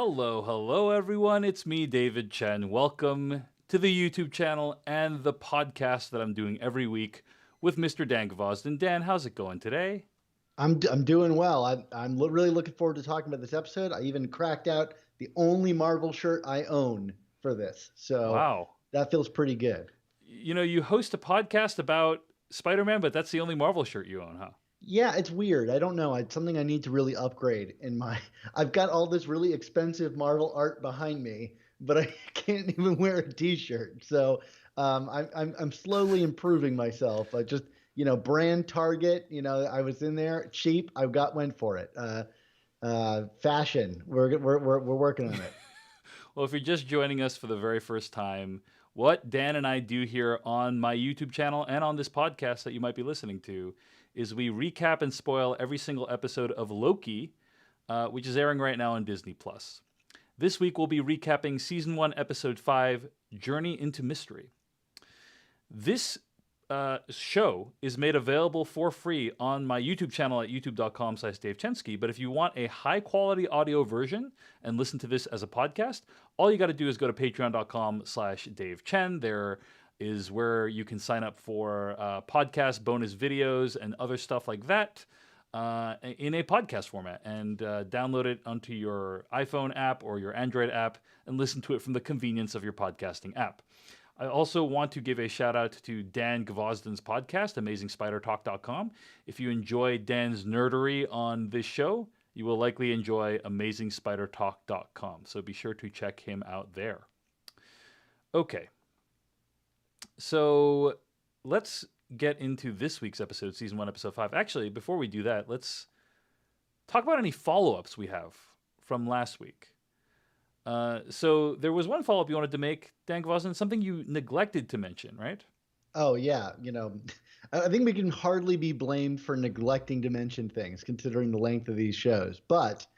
Hello, everyone. It's me, David Chen. Welcome to the YouTube channel and the podcast that I'm doing every week with Mr. Dan Gvozden. Dan, how's it going today? I'm doing well. Really looking forward to talking about this episode. I even cracked out the only Marvel shirt I own for this, so Wow. that feels pretty good. You host a podcast about Spider-Man, but that's the only Marvel shirt you own, huh? Yeah, it's weird. I don't know. It's something I need to really upgrade in my. I've got all this really expensive Marvel art behind me, but I can't even wear a T-shirt. So I'm slowly improving myself. I just brand Target. I was in there cheap. Went for it. Fashion. We're working on it. Well, if you're just joining us for the very first time, what Dan and I do here on my YouTube channel and on this podcast that you might be listening to is we recap and spoil every single episode of Loki, which is airing right now on Disney Plus. This week we'll be recapping season 1, episode 5, Journey into Mystery. This show is made available for free on my YouTube channel at youtube.com/DaveChensky. But if you want a high quality audio version and listen to this as a podcast, all you got to do is go to patreon.com/DaveChen. There is where you can sign up for podcast bonus videos and other stuff like that in a podcast format and download it onto your iPhone app or your Android app and listen to it from the convenience of your podcasting app. I also want to give a shout out to Dan Gvozden's podcast, AmazingSpiderTalk.com. If you enjoy Dan's nerdery on this show, you will likely enjoy AmazingSpiderTalk.com. So be sure to check him out there. Okay. So let's get into this week's episode, season 1, episode 5. Actually, before we do that, let's talk about any follow-ups we have from last week. So there was one follow-up you wanted to make, Dan Gvozden, something you neglected to mention, right? Oh yeah, I think we can hardly be blamed for neglecting to mention things considering the length of these shows. But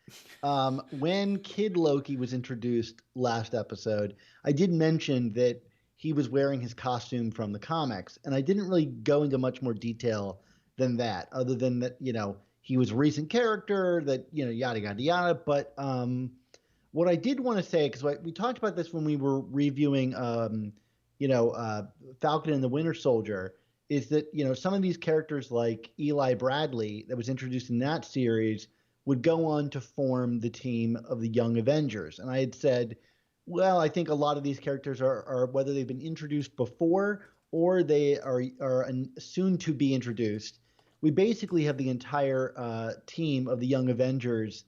when Kid Loki was introduced last episode, I did mention that he was wearing his costume from the comics, and I didn't really go into much more detail than that, other than that, he was a recent character, that, yada yada yada. But what I did want to say, because we talked about this when we were reviewing, Falcon and the Winter Soldier, is that some of these characters like Eli Bradley that was introduced in that series would go on to form the team of the Young Avengers, and I had said, well, I think a lot of these characters are whether they've been introduced before or they are soon to be introduced. We basically have the entire team of the Young Avengers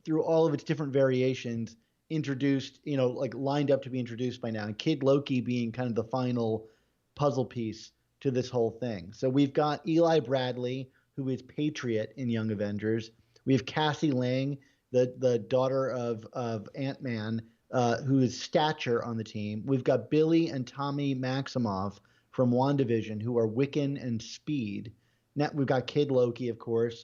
through all of its different variations introduced, like lined up to be introduced by now. And Kid Loki being kind of the final puzzle piece to this whole thing. So we've got Eli Bradley, who is Patriot in Young Avengers. We have Cassie Lang, the daughter of Ant-Man, who is Stature on the team. We've got Billy and Tommy Maximoff from WandaVision, who are Wiccan and Speed. Now, we've got Kid Loki, of course.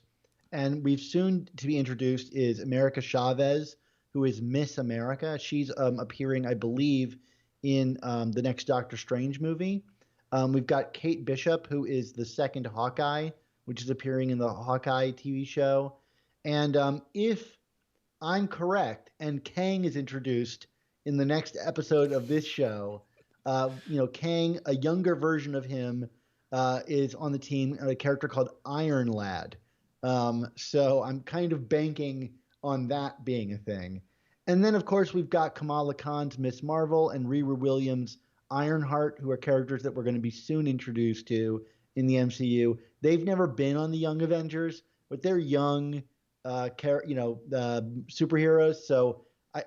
And we've soon to be introduced is America Chavez, who is Miss America. She's appearing, I believe, in the next Doctor Strange movie. We've got Kate Bishop, who is the second Hawkeye, which is appearing in the Hawkeye TV show. And if I'm correct, and Kang is introduced in the next episode of this show, Kang, a younger version of him, is on the team, a character called Iron Lad. So I'm kind of banking on that being a thing. And then, of course, we've got Kamala Khan's Miss Marvel and Riri Williams' Ironheart, who are characters that we're going to be soon introduced to in the MCU. They've never been on the Young Avengers, but they're young, superheroes. So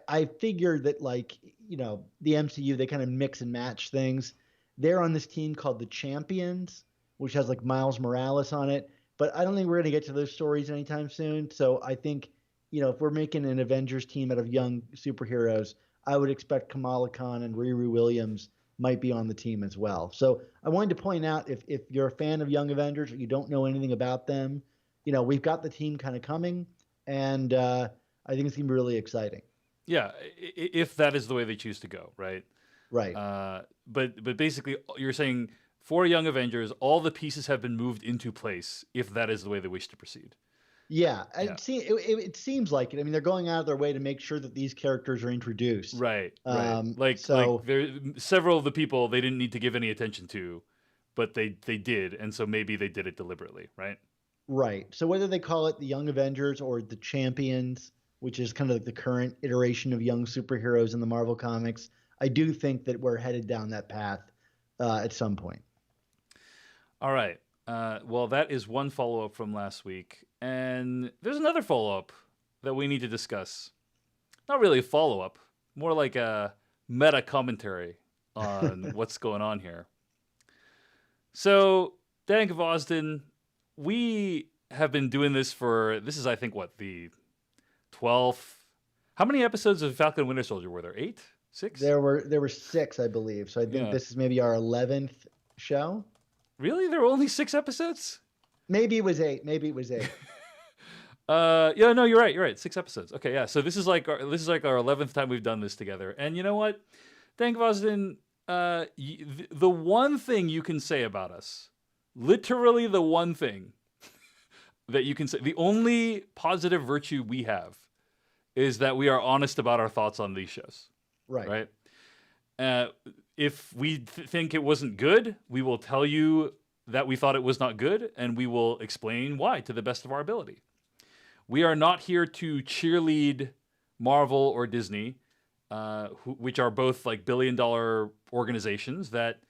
I figured that, the MCU, they kind of mix and match things. They're on this team called the Champions, which has Miles Morales on it. But I don't think we're going to get to those stories anytime soon. So I think, if we're making an Avengers team out of young superheroes, I would expect Kamala Khan and Riri Williams might be on the team as well. So I wanted to point out, if you're a fan of Young Avengers or you don't know anything about them, we've got the team kind of coming, and I think it's going to be really exciting. Yeah, if that is the way they choose to go, right? Right. But basically, you're saying for Young Avengers, all the pieces have been moved into place if that is the way they wish to proceed. Yeah, Yeah. it seems like it. I mean, they're going out of their way to make sure that these characters are introduced. Right, right. Like So there several of the people they didn't need to give any attention to, but they did, and so maybe they did it deliberately, right? right. So whether they call it the Young Avengers or the Champions, which is kind of like the current iteration of young superheroes in the Marvel comics, I do think that we're headed down that path at some point. All right. Well, that is one follow up from last week, and there's another follow up that we need to discuss. Not really a follow up, more like a meta commentary on what's going on here. So, Dan Gvozden, we have been doing this for, this is, I think, what, the 12th? How many episodes of Falcon and Winter Soldier were there? 8? 6? There were 6, I believe. So I think Yeah. this is maybe our 11th show. Really? There were only 6 episodes? Maybe it was 8. Maybe it was 8. Yeah, no, you're right. You're right. 6 episodes. Okay, yeah. So this is like our 11th time we've done this together. And you know what? Dan Gvozden, the one thing you can say about us, literally the one thing that you can say, the only positive virtue we have is that we are honest about our thoughts on these shows. Right. Right? If we think it wasn't good, we will tell you that we thought it was not good, and we will explain why to the best of our ability. We are not here to cheerlead Marvel or Disney, which are both like billion-dollar organizations that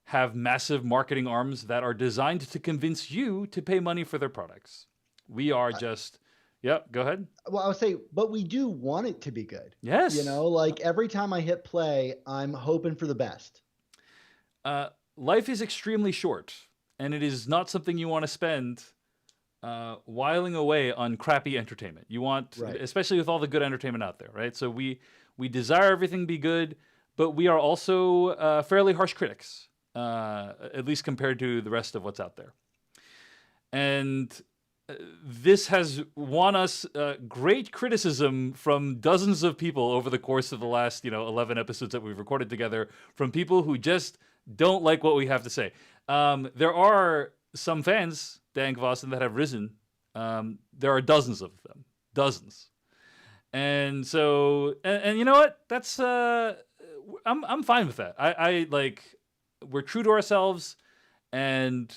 have massive marketing arms that are designed to convince you to pay money for their products. We are just, yep, go ahead. Well, I would say, but we do want it to be good. Yes. You know, like every time I hit play, I'm hoping for the best. Life is extremely short, and it is not something you want to spend whiling away on crappy entertainment. You want, Right. especially with all the good entertainment out there, right? So we desire everything to be good, but we are also fairly harsh critics, at least compared to the rest of what's out there. And this has won us great criticism from dozens of people over the course of the last, 11 episodes that we've recorded together, from people who just don't like what we have to say. There are some fans, Dan Gvozden, that have risen. There are dozens of them, dozens. And so, and you know what? That's I'm fine with that. I like, we're true to ourselves, and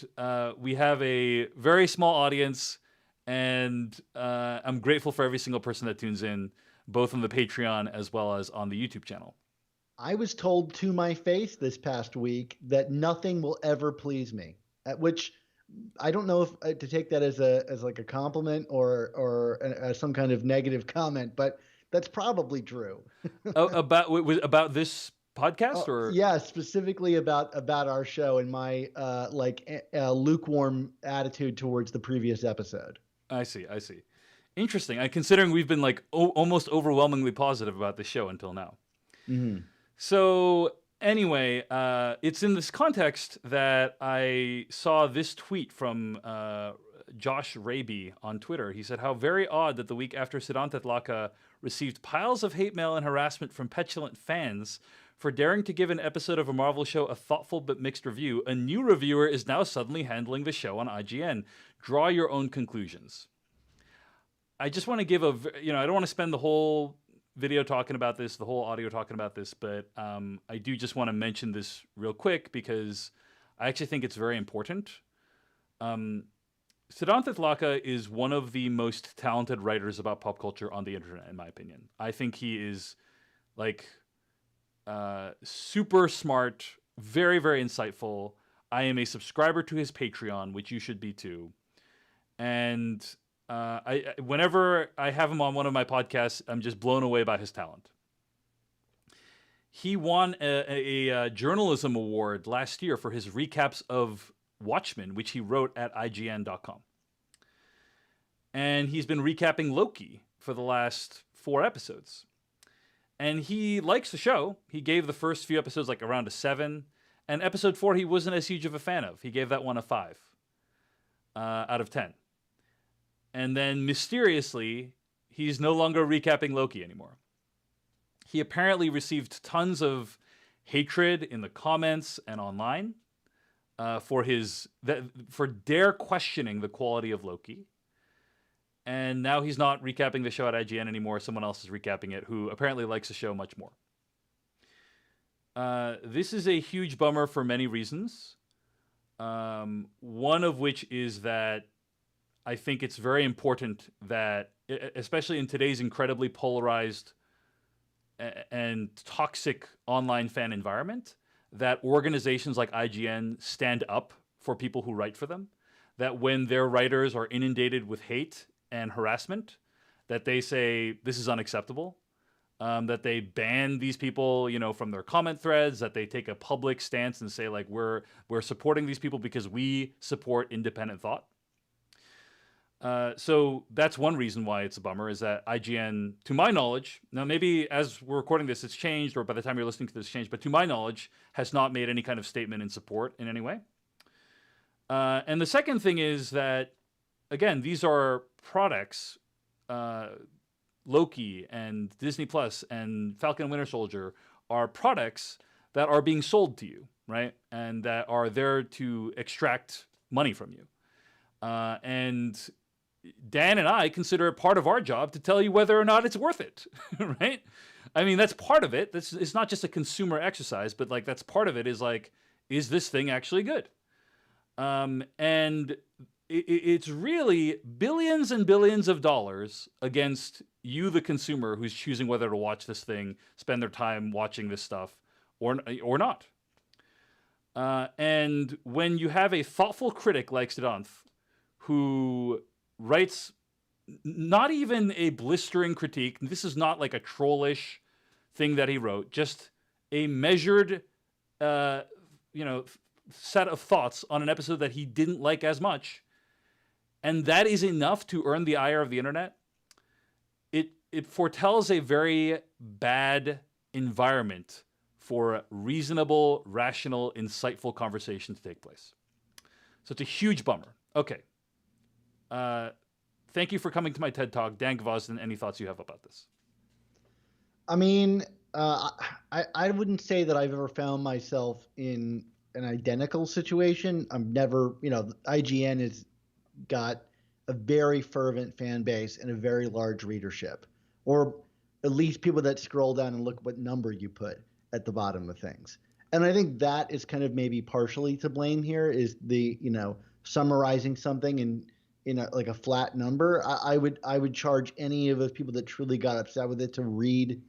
we have a very small audience, and I'm grateful for every single person that tunes in, both on the Patreon as well as on the YouTube channel. I was told to my face this past week that nothing will ever please me, which I don't know if to take that as like a compliment or some kind of negative comment, but that's probably true. About this podcast, or yeah, specifically about our show and my lukewarm attitude towards the previous episode. I see. Interesting. Considering we've been like almost overwhelmingly positive about this show until now. Mm-hmm. So anyway, it's in this context that I saw this tweet from Josh Raby on Twitter. He said, "How very odd that the week after Siddhanth Lakka received piles of hate mail and harassment from petulant fans for daring to give an episode of a Marvel show a thoughtful but mixed review, a new reviewer is now suddenly handling the show on IGN. Draw your own conclusions." I just want to give I don't want to spend the whole video talking about this, the whole audio talking about this, but I do just want to mention this real quick because I actually think it's very important. Siddhanth Lakka is one of the most talented writers about pop culture on the internet, in my opinion. I think he is like super smart, very, very insightful. I am a subscriber to his Patreon, which you should be too. And whenever I have him on one of my podcasts, I'm just blown away by his talent. He won a journalism award last year for his recaps of Watchmen, which he wrote at IGN.com. And he's been recapping Loki for the last 4 episodes. And he likes the show. He gave the first few episodes like around a 7. And episode 4 he wasn't as huge of a fan of. He gave that one a 5 out of 10. And then mysteriously, he's no longer recapping Loki anymore. He apparently received tons of hatred in the comments and online for dare questioning the quality of Loki. and now he's not recapping the show at IGN anymore. Someone else is recapping it, who apparently likes the show much more. This is a huge bummer for many reasons. One of which is that I think it's very important that, especially in today's incredibly polarized and toxic online fan environment, that organizations like IGN stand up for people who write for them. That when their writers are inundated with hate and harassment, that they say this is unacceptable. That they ban these people, from their comment threads. That they take a public stance and say, like, we're supporting these people because we support independent thought. So that's one reason why it's a bummer, is that IGN, to my knowledge, now maybe as we're recording this, it's changed, or by the time you're listening to this, it's changed, but to my knowledge, has not made any kind of statement in support in any way. And the second thing is that, again, these are products, Loki and Disney Plus and Falcon and Winter Soldier are products that are being sold to you, right? And that are there to extract money from you. And Dan and I consider it part of our job to tell you whether or not it's worth it, right? I mean, that's part of it. It's not just a consumer exercise, but like that's part of it is like, is this thing actually good? And it's really billions and billions of dollars against you, the consumer, who's choosing whether to watch this thing, spend their time watching this stuff, or not. And when you have a thoughtful critic like Siddhanth, who writes not even a blistering critique, this is not like a trollish thing that he wrote, just a measured, set of thoughts on an episode that he didn't like as much, and that is enough to earn the ire of the internet. It foretells a very bad environment for reasonable, rational, insightful conversation to take place. So it's a huge bummer. Okay. Thank you for coming to my TED Talk. Dan Gvozden, any thoughts you have about this? I mean, I wouldn't say that I've ever found myself in an identical situation. I'm never, IGN has got a very fervent fan base and a very large readership, or at least people that scroll down and look what number you put at the bottom of things. And I think that is kind of maybe partially to blame here, is the, summarizing something in like a flat number. I would charge any of those people that truly got upset with it to read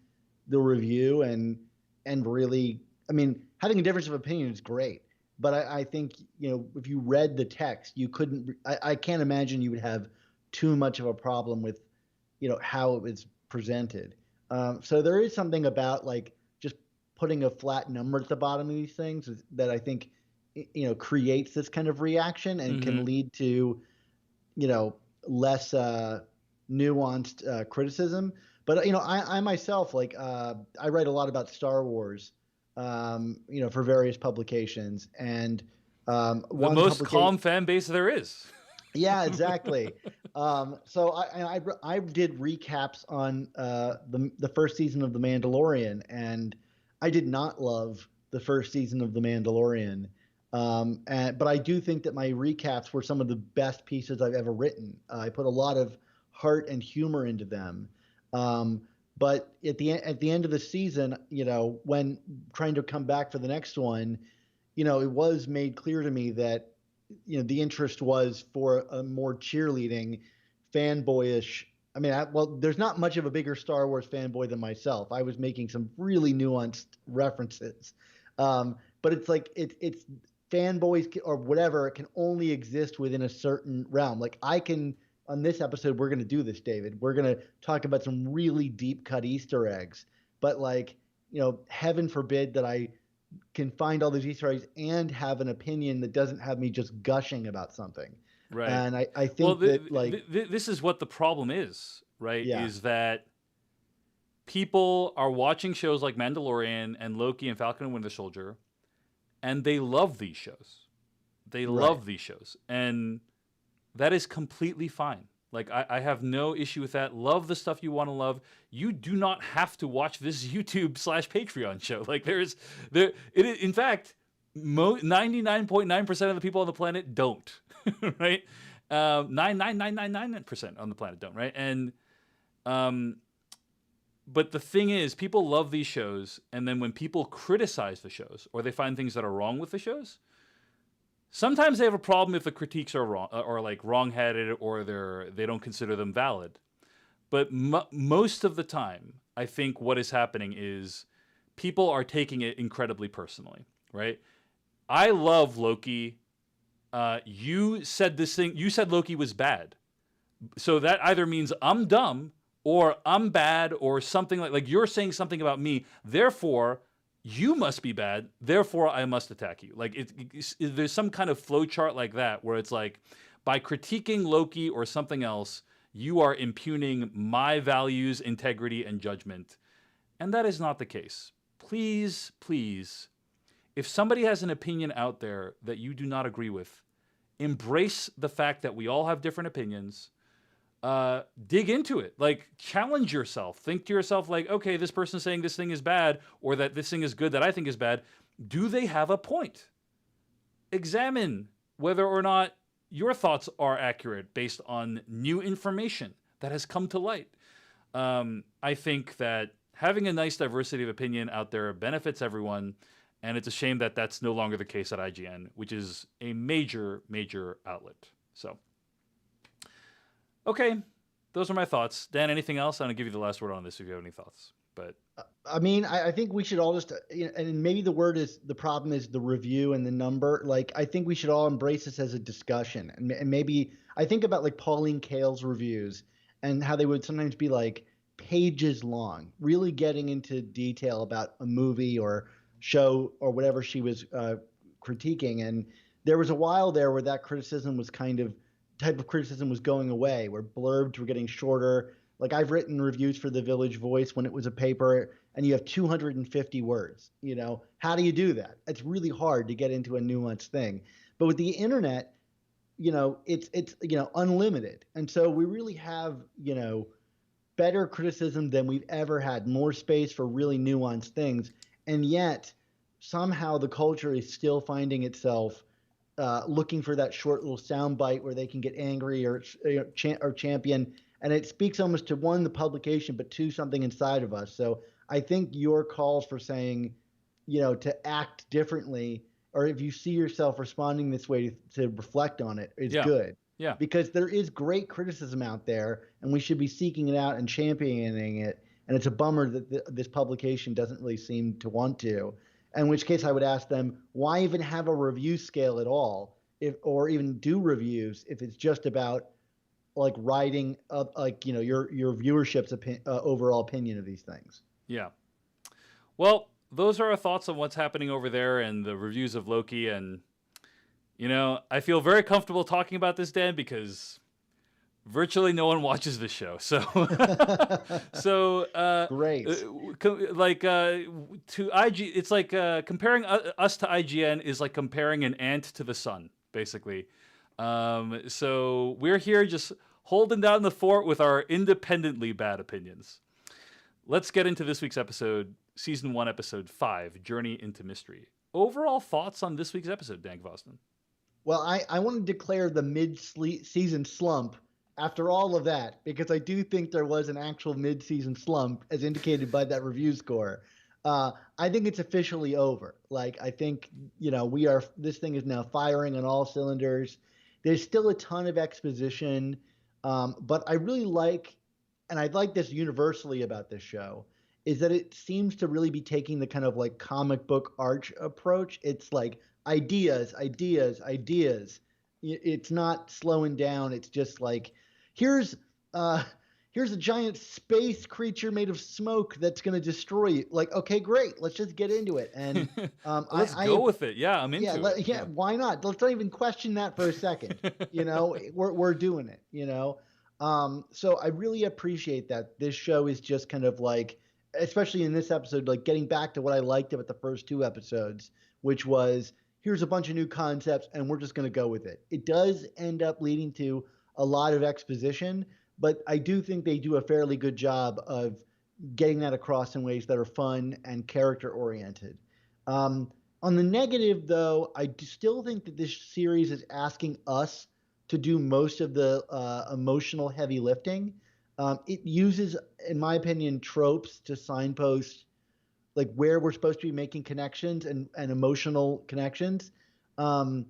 the review and really, I mean, having a difference of opinion is great, but I think, if you read the text, you couldn't, I can't imagine you would have too much of a problem with, how it was presented. So there is something about like just putting a flat number at the bottom of these things that I think, creates this kind of reaction and can lead to, less nuanced criticism. But, I myself, like, I write a lot about Star Wars, for various publications. And the most calm fan base there is. Yeah, exactly. So I did recaps on the first season of The Mandalorian, and I did not love the first season of The Mandalorian. But I do think that my recaps were some of the best pieces I've ever written. I put a lot of heart and humor into them. But at the end of the season, when trying to come back for the next one, it was made clear to me that, the interest was for a more cheerleading, fanboyish. I mean, there's not much of a bigger Star Wars fanboy than myself. I was making some really nuanced references. But it's like, it's fanboys or whatever can only exist within a certain realm. Like on this episode, we're going to do this, David. We're going to talk about some really deep cut Easter eggs, but like, heaven forbid that I can find all these Easter eggs and have an opinion that doesn't have me just gushing about something. Right. And I think this is what the problem is, right? Yeah. Is that people are watching shows like Mandalorian and Loki and Falcon and Winter Soldier, and they love these shows. They love these shows. And that is completely fine. Like, I have no issue with that. Love the stuff you want to love. You do not have to watch this YouTube/Patreon show. Like, in fact, 99.9% of the people on the planet don't, right? 99999% on the planet don't, right? And um, but the thing is, people love these shows, and then when people criticize the shows or they find things that are wrong with the shows, sometimes they have a problem if the critiques are wrong or like wrong-headed or they don't consider them valid. But most of the time, I think what is happening is people are taking it incredibly personally, right? I love Loki. You said this thing. You said Loki was bad, so that either means I'm dumb or I'm bad or something like you're saying something about me. Therefore, you must be bad. Therefore, I must attack you. Like there's some kind of flow chart like that where it's like by critiquing Loki or something else, you are impugning my values, integrity, and judgment, and that is not the case. Please, please, if somebody has an opinion out there that you do not agree with, embrace the fact that we all have different opinions. Dig into it. Like, challenge yourself. Think to yourself, like, okay, this person's saying this thing is bad or that this thing is good that I think is bad. Do they have a point? Examine whether or not your thoughts are accurate based on new information that has come to light. I think that having a nice diversity of opinion out there benefits everyone, and it's a shame that that's no longer the case at IGN, which is a major, major outlet. So, okay, those are my thoughts. Dan, anything else? I'm going to give you the last word on this if you have any thoughts. But I mean, I think we should all just, and maybe the problem is the review and the number. Like, I think we should all embrace this as a discussion. And maybe I think about like Pauline Kael's reviews and how they would sometimes be like pages long, really getting into detail about a movie or show or whatever she was critiquing. And there was a while there where that criticism was type of criticism was going away, where blurbs were getting shorter. Like, I've written reviews for The Village Voice when it was a paper and you have 250 words. How do you do that? It's really hard to get into a nuanced thing. But with the internet, it's unlimited. And so we really have, better criticism than we've ever had, more space for really nuanced things. And yet somehow the culture is still finding itself looking for that short little sound bite where they can get angry or champion. And it speaks almost to, one, the publication, but two, something inside of us. So I think your calls for saying, to act differently, or if you see yourself responding this way to reflect on it, is good. Yeah. Because there is great criticism out there, and we should be seeking it out and championing it. And it's a bummer that this publication doesn't really seem to want to. In which case, I would ask them, why even have a review scale at all, or even do reviews if it's just about like writing up, like, your viewership's overall opinion of these things. Yeah. Well, those are our thoughts on what's happening over there and the reviews of Loki. And, I feel very comfortable talking about this, Dan, because virtually no one watches this show. So, great. To IG, it's like comparing us to IGN is like comparing an ant to the sun, basically. So we're here just holding down the fort with our independently bad opinions. Let's get into this week's episode, Season 1, Episode 5, Journey into Mystery. Overall thoughts on this week's episode, Dan Gvozden? Well, I want to declare the mid-season slump after all of that, because I do think there was an actual mid-season slump, as indicated by that review score. I think it's officially over. Like, I think, this thing is now firing on all cylinders. There's still a ton of exposition, but I really like, and I like this universally about this show, is that it seems to really be taking the kind of like comic book arch approach. It's like ideas. It's not slowing down. It's just like, here's a giant space creature made of smoke that's going to destroy you. Like, okay, great. Let's just get into it. And let's go with it. Yeah, I'm into it. Yeah, why not? Let's not even question that for a second. We're doing it, So I really appreciate that. This show is just kind of like, especially in this episode, like getting back to what I liked about the first two episodes, which was, here's a bunch of new concepts and we're just going to go with it. It does end up leading to a lot of exposition, but I do think they do a fairly good job of getting that across in ways that are fun and character oriented. On the negative, though, I still think that this series is asking us to do most of the emotional heavy lifting. It uses, in my opinion, tropes to signpost like where we're supposed to be making connections and emotional connections. Um,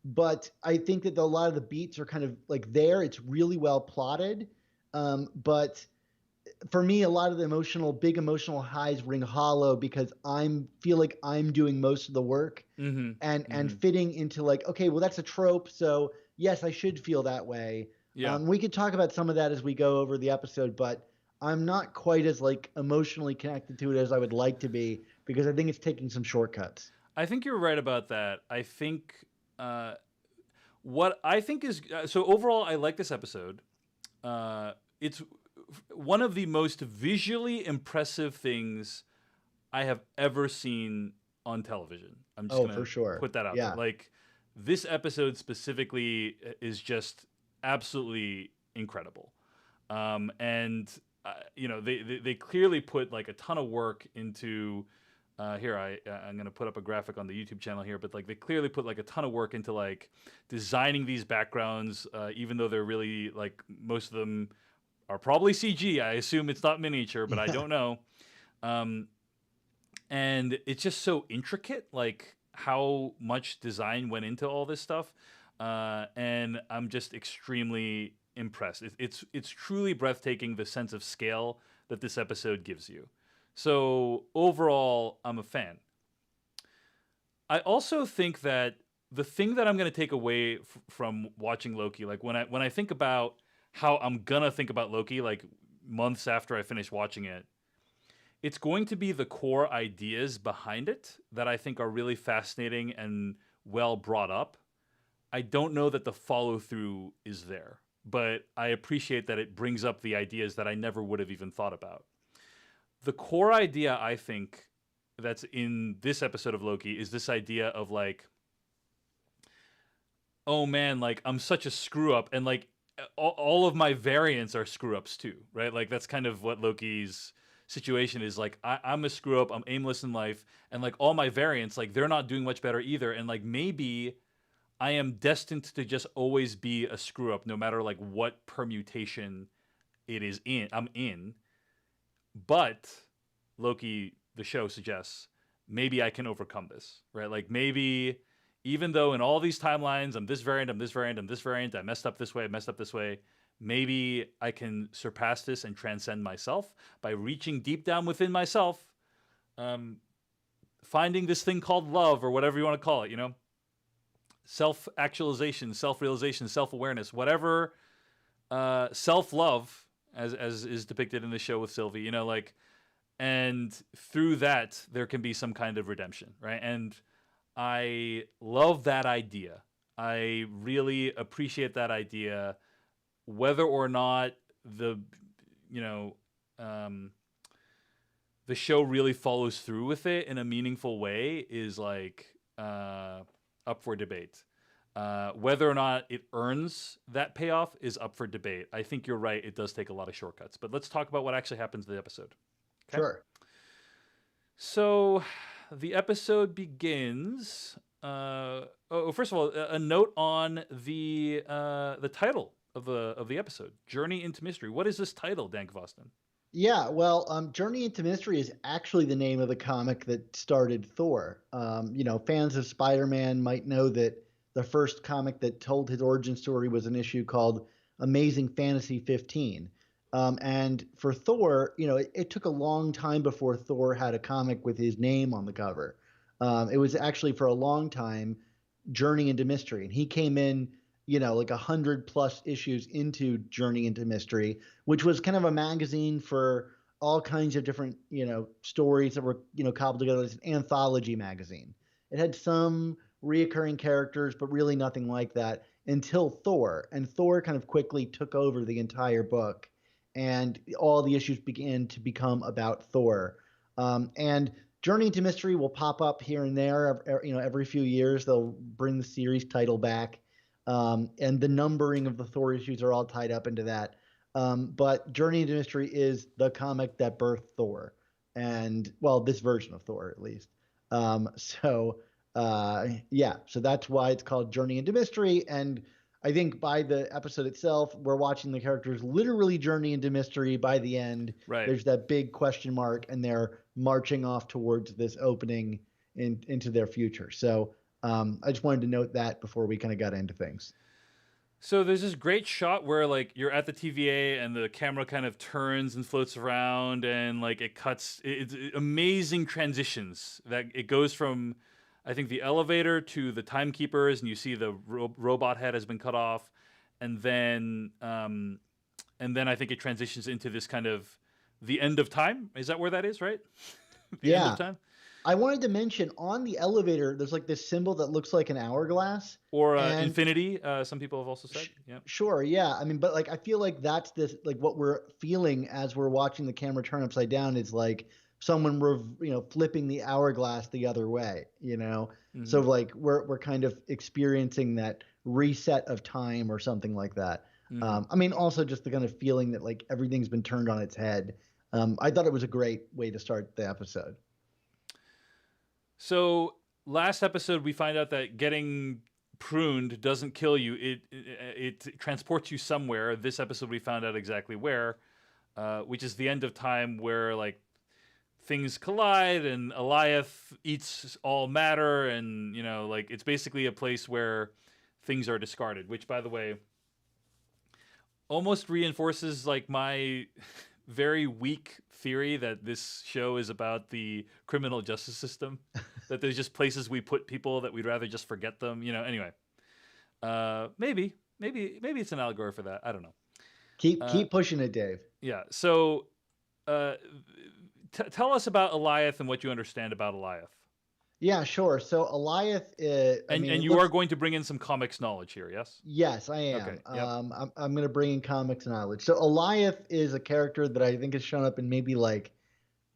but I think that a lot of the beats are kind of like there. It's really well plotted. But for me, a lot of the big emotional highs ring hollow because feel like I'm doing most of the work Mm-hmm. and Mm-hmm. fitting into like, okay, well, that's a trope. So yes, I should feel that way. Yeah. We could talk about some of that as we go over the episode, but I'm not quite as like emotionally connected to it as I would like to be because I think it's taking some shortcuts. I think you're right about that. I think uh, what I think is so overall, I like this episode. It's one of the most visually impressive things I have ever seen on television. I'm just Oh, gonna for sure. put that out there. Yeah. Like this episode specifically is just absolutely incredible, and they clearly put like a ton of work into. Here I'm gonna put up a graphic on the YouTube channel here, but like they clearly put like a ton of work into like designing these backgrounds, even though they're really like most of them are probably CG. I assume it's not miniature, but I don't know. Um, and it's just so intricate, like how much design went into all this stuff, and I'm just extremely impressed. It's truly breathtaking, the sense of scale that this episode gives you. So overall, I'm a fan. I also think that the thing that I'm going to take away from watching Loki, like when I think about how I'm gonna think about Loki, like months after I finish watching it, it's going to be the core ideas behind it that I think are really fascinating and well brought up. I don't know that the follow through is there, but I appreciate that it brings up the ideas that I never would have even thought about. The core idea, I think, that's in this episode of Loki is this idea of like, oh man, like I'm such a screw up, and like all of my variants are screw ups too, right? Like that's kind of what Loki's situation is. Like I'm a screw up, I'm aimless in life, and like all my variants, like they're not doing much better either, and like maybe I am destined to just always be a screw up, no matter like what permutation I'm in. But Loki, the show suggests maybe I can overcome this, right? Like maybe even though in all these timelines I'm this variant, I'm this variant, I'm this variant, I messed up this way, I messed up this way, maybe I can surpass this and transcend myself by reaching deep down within myself, um, finding this thing called love or whatever you want to call it, self actualization, self realization, self awareness, whatever, self love as is depicted in the show with Sylvie, like, and through that there can be some kind of redemption, right? And I love that idea. I really appreciate that idea, whether or not the you know um, the show really follows through with it in a meaningful way is like up for debate. Whether or not it earns that payoff is up for debate. I think you're right. It does take a lot of shortcuts. But let's talk about what actually happens in the episode. Okay. Sure. So the episode begins. First of all, a note on the title of the episode, "Journey into Mystery." What is this title, Dan Gvozden? Yeah, well, Journey into Mystery is actually the name of the comic that started Thor. Fans of Spider-Man might know that the first comic that told his origin story was an issue called Amazing Fantasy 15. And for Thor, it took a long time before Thor had a comic with his name on the cover. It was actually for a long time Journey into Mystery, and he came in, like 100+ issues into Journey into Mystery, which was kind of a magazine for all kinds of different, stories that were, cobbled together. It's an anthology magazine. It had some reoccurring characters, but really nothing like that until Thor. And Thor kind of quickly took over the entire book, and all the issues began to become about Thor. And Journey into Mystery will pop up here and there. Every few years they'll bring the series title back, and the numbering of the Thor issues are all tied up into that. But Journey into Mystery is the comic that birthed Thor, and well, this version of Thor at least. So that's why it's called Journey into Mystery. And I think by the episode itself, we're watching the characters literally journey into mystery. By the end, Right. there's that big question mark, and they're marching off towards this opening into their future. So I just wanted to note that before we kind of got into things. So there's this great shot where like you're at the TVA and the camera kind of turns and floats around and like it cuts. It's amazing transitions that it goes from, I think, the elevator to the timekeepers, and you see the robot head has been cut off, and then I think it transitions into this kind of the end of time. Is that where that is? Right? The end of Yeah. time. I wanted to mention on the elevator, there's like this symbol that looks like an hourglass. Or And infinity. Some people have also said. Yeah. sure, yeah. I mean, but like I feel like that's this like what we're feeling as we're watching the camera turn upside down is like someone flipping the hourglass the other way, you know. So Mm-hmm. like we're kind of experiencing that reset of time or something like that. Mm-hmm. I mean, also just the kind of feeling that like everything's been turned on its head. I thought it was a great way to start the episode. So last episode, we find out that getting pruned doesn't kill you. It transports you somewhere. This episode, we found out exactly where, which is the end of time, where like things collide and Eliath eats all matter, and like it's basically a place where things are discarded. Which, by the way, almost reinforces like my very weak theory that this show is about the criminal justice system. That there's just places we put people that we'd rather just forget them. Anyway, maybe it's an allegory for that. I don't know. Keep pushing it, Dave. Yeah. So, uh, tell us about Eliath and what you understand about Eliath. Yeah, sure. So Eliath, I mean, And it you are looks. going to bring in some comics knowledge here, yes? Yes, I Okay. am. Yep. I'm going to bring in comics knowledge. So Eliath is a character that I think has shown up in maybe like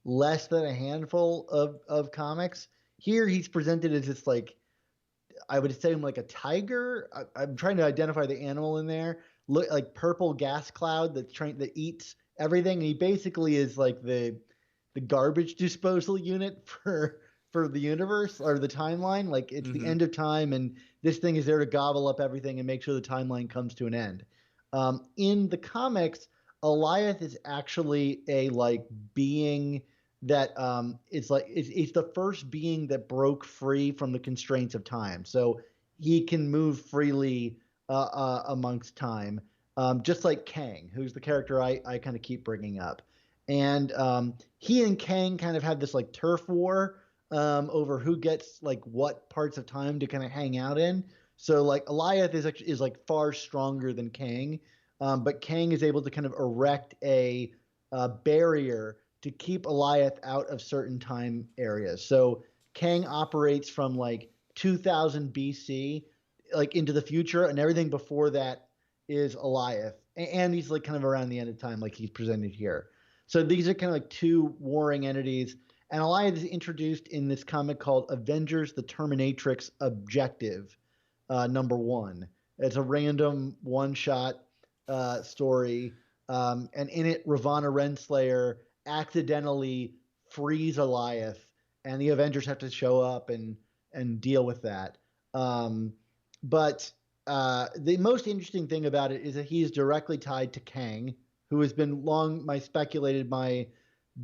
less than a handful of comics. Here, he's presented as this like I would say him like a tiger. I'm trying to identify the animal in there. Look like purple gas cloud that eats everything. And he basically is like the garbage disposal unit for the universe or the timeline. Like it's the Mm-hmm. end of time, and this thing is there to gobble up everything and make sure the timeline comes to an end. In the comics, Eliath is actually a like being that it's the first being that broke free from the constraints of time. So he can move freely amongst time, just like Kang, who's the character I kind of keep bringing up. And he and Kang kind of have this like turf war over who gets like what parts of time to kind of hang out in. So like Eliath is like far stronger than Kang, but Kang is able to kind of erect a barrier to keep Eliath out of certain time areas. So Kang operates from like 2000 BC, like into the future, and everything before that is Eliath, and he's like kind of around the end of time, like he's presented here. So these are kind of like two warring entities, and Eliath is introduced in this comic called Avengers: The Terminatrix Objective, #1. It's a random one-shot story, and in it, Ravonna Renslayer accidentally frees Eliath, and the Avengers have to show up and deal with that. But the most interesting thing about it is that he is directly tied to Kang, who has been long my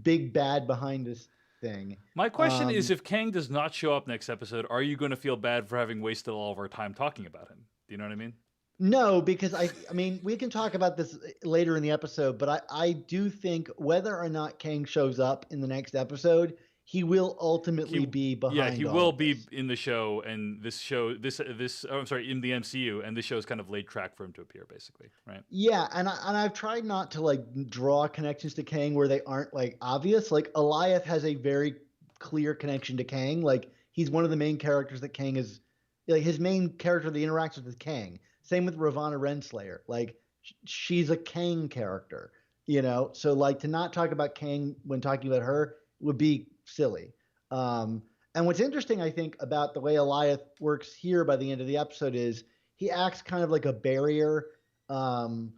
big bad behind this thing. My question is, if Kang does not show up next episode, are you going to feel bad for having wasted all of our time talking about him? Do you know what I mean? No, because I mean, we can talk about this later in the episode, but I do think whether or not Kang shows up in the next episode, he will ultimately be behind. He all will of be this. in the show, and I'm sorry, in the MCU, and this show is kind of laid track for him to appear, basically, right? Yeah, and I've tried not to like draw connections to Kang where they aren't like obvious. Like Eliath has a very clear connection to Kang. Like he's one of the main characters that Kang is like his main character that interacts with Kang. Same with Ravonna Renslayer. Like she's a Kang character, you know. So like to not talk about Kang when talking about her would be silly. And what's interesting, I think, about the way Eliath works here by the end of the episode is he acts kind of like a barrier um,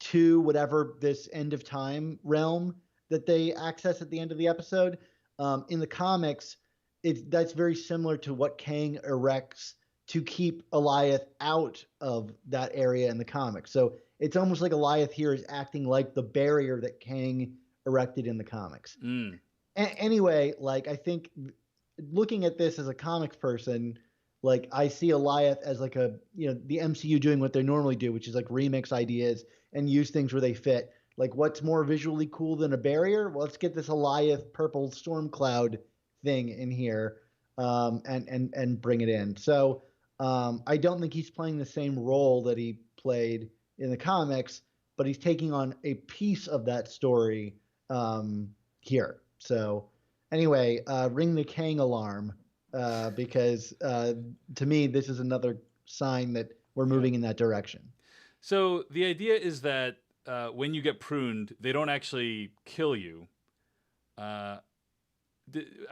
to whatever this end of time realm that they access at the end of the episode. In the comics, that's very similar to what Kang erects to keep Eliath out of that area in the comics. So it's almost like Eliath here is acting like the barrier that Kang erected in the comics. Anyway, like I think looking at this as a comics person, like I see Eliath as like a, the MCU doing what they normally do, which is like remix ideas and use things where they fit. Like what's more visually cool than a barrier? Well, let's get this Eliath purple storm cloud thing in here, and bring it in. So I don't think he's playing the same role that he played in the comics, but he's taking on a piece of that story here. So anyway, ring the Kang alarm, because to me, this is another sign that we're moving in that direction. So the idea is that when you get pruned, they don't actually kill you. I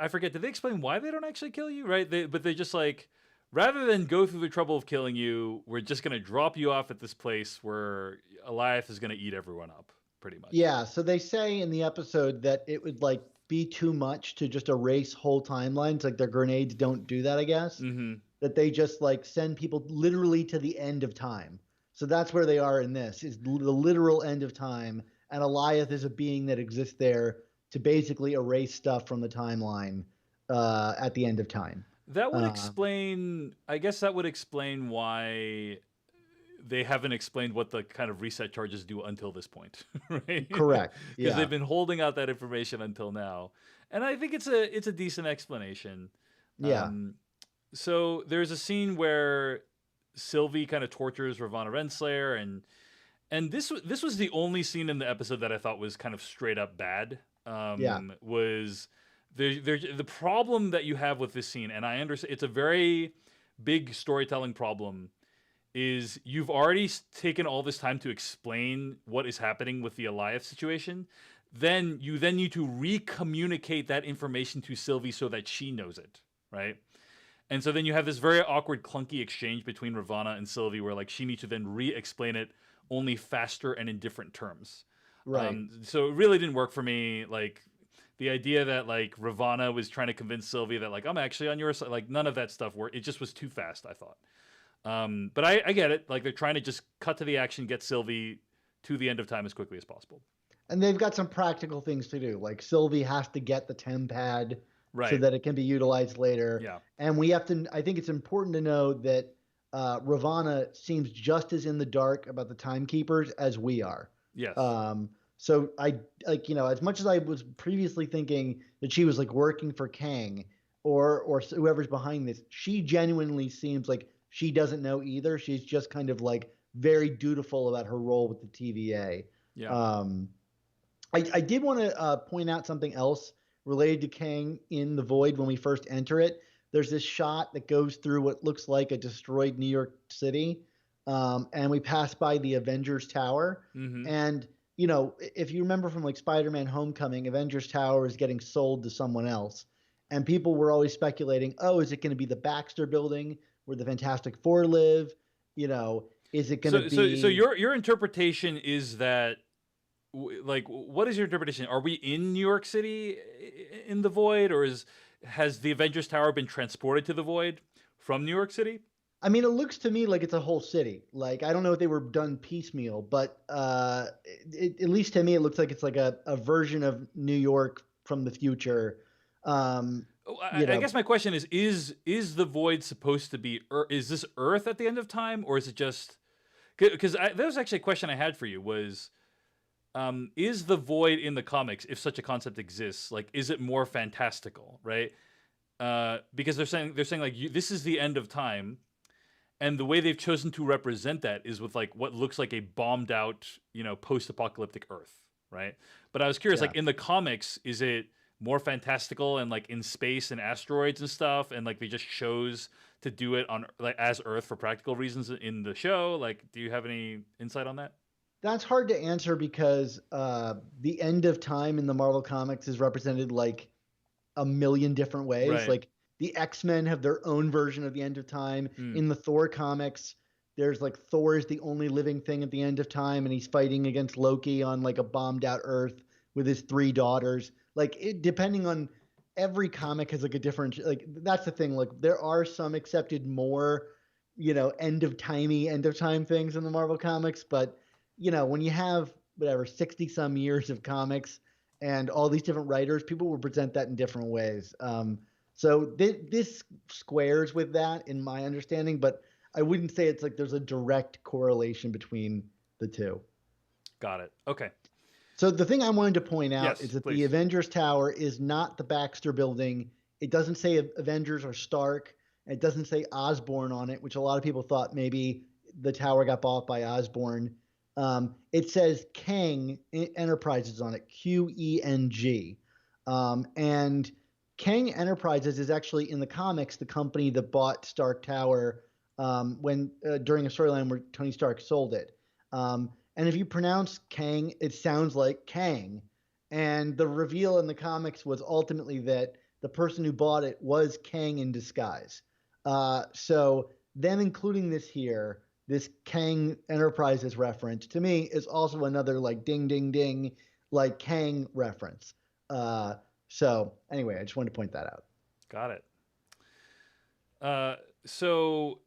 forget, did they explain why they don't actually kill you? Right? But they just like, rather than go through the trouble of killing you, we're just going to drop you off at this place where Eliath is going to eat everyone up, pretty much. Yeah, so they say in the episode that it would like be too much to just erase whole timelines. Like their grenades don't do that, I guess. That they just like send people literally to the end of time. So that's where they are in this, is the literal end of time. And Eliath is a being that exists there to basically erase stuff from the timeline at the end of time. That would explain, I guess that would explain why they haven't explained what the kind of reset charges do until this point, right? Correct. Because they've been holding out that information until now. And I think it's a decent explanation. Yeah. So there's a scene where Sylvie kind of tortures Ravonna Renslayer, and this was the only scene in the episode that I thought was kind of straight up bad. Was the problem that you have with this scene, and I understand it's a very big storytelling problem, is you've already taken all this time to explain what is happening with the Eliath situation. Then you need to re-communicate that information to Sylvie so that she knows it, right? And so then you have this very awkward, clunky exchange between Ravonna and Sylvie where like she needs to then re-explain it only faster and in different terms. Right. So it really didn't work for me. Like the idea that like Ravonna was trying to convince Sylvie that like, I'm actually on your side, like none of that stuff worked. It just was too fast, I thought. But I get it. Like they're trying to just cut to the action, get Sylvie to the end of time as quickly as possible. And they've got some practical things to do. Like Sylvie has to get the TemPad so that it can be utilized later. Yeah. And we have to, I think it's important to know that Ravonna seems just as in the dark about the timekeepers as we are. Yes. So I like, as much as I was previously thinking that she was like working for Kang or whoever's behind this, she genuinely seems like she doesn't know either. She's just kind of like very dutiful about her role with the TVA. Yeah. I did want to point out something else related to Kang in the Void when we first enter it. There's this shot that goes through what looks like a destroyed New York City, and we pass by the Avengers Tower. And, if you remember from like Spider-Man Homecoming, Avengers Tower is getting sold to someone else. And people were always speculating, oh, is it going to be the Baxter Building where the Fantastic Four live? Is it going to be... So your interpretation is that, like, what is your interpretation? Are we in New York City in the Void, or has the Avengers Tower been transported to the Void from New York City? I mean, it looks to me like it's a whole city. Like, I don't know if they were done piecemeal, but at least to me, it looks like it's like a version of New York from the future. I guess my question is the Void supposed to be, is this Earth at the end of time, or is it just, because that was actually a question I had for you was, is the Void in the comics, if such a concept exists, like, is it more fantastical, right? Because they're saying like, this is the end of time, and the way they've chosen to represent that is with like what looks like a bombed out, post-apocalyptic Earth, right? But I was curious, like in the comics, is it more fantastical and like in space and asteroids and stuff, and like they just chose to do it on like as Earth for practical reasons in the show? Like, do you have any insight on that? That's hard to answer because the end of time in the Marvel comics is represented like a million different ways. Right. Like the X-Men have their own version of the end of time. In the Thor comics, there's like Thor is the only living thing at the end of time, and he's fighting against Loki on like a bombed out Earth with his 3 daughters. Like depending on, every comic has like a different, like that's the thing. Like there are some accepted more end of time things in the Marvel comics. But, when you have whatever, 60 some years of comics and all these different writers, people will present that in different ways. So this squares with that in my understanding, but I wouldn't say it's like there's a direct correlation between the two. Got it. Okay. So the thing I wanted to point out Yes, is that please. the Avengers Tower is not the Baxter building. It doesn't say Avengers or Stark. It doesn't say Osborn on it, which a lot of people thought maybe the tower got bought by Osborn. It says Kang Enterprises on it, Qeng. And Kang Enterprises is actually in the comics the company that bought Stark Tower when during a storyline where Tony Stark sold it. And if you pronounce Kang, it sounds like Kang. And the reveal in the comics was ultimately that the person who bought it was Kang in disguise. So them including this here, this Kang Enterprises reference, to me is also another like ding, ding, ding, like Kang reference. So anyway, I just wanted to point that out. Got it. So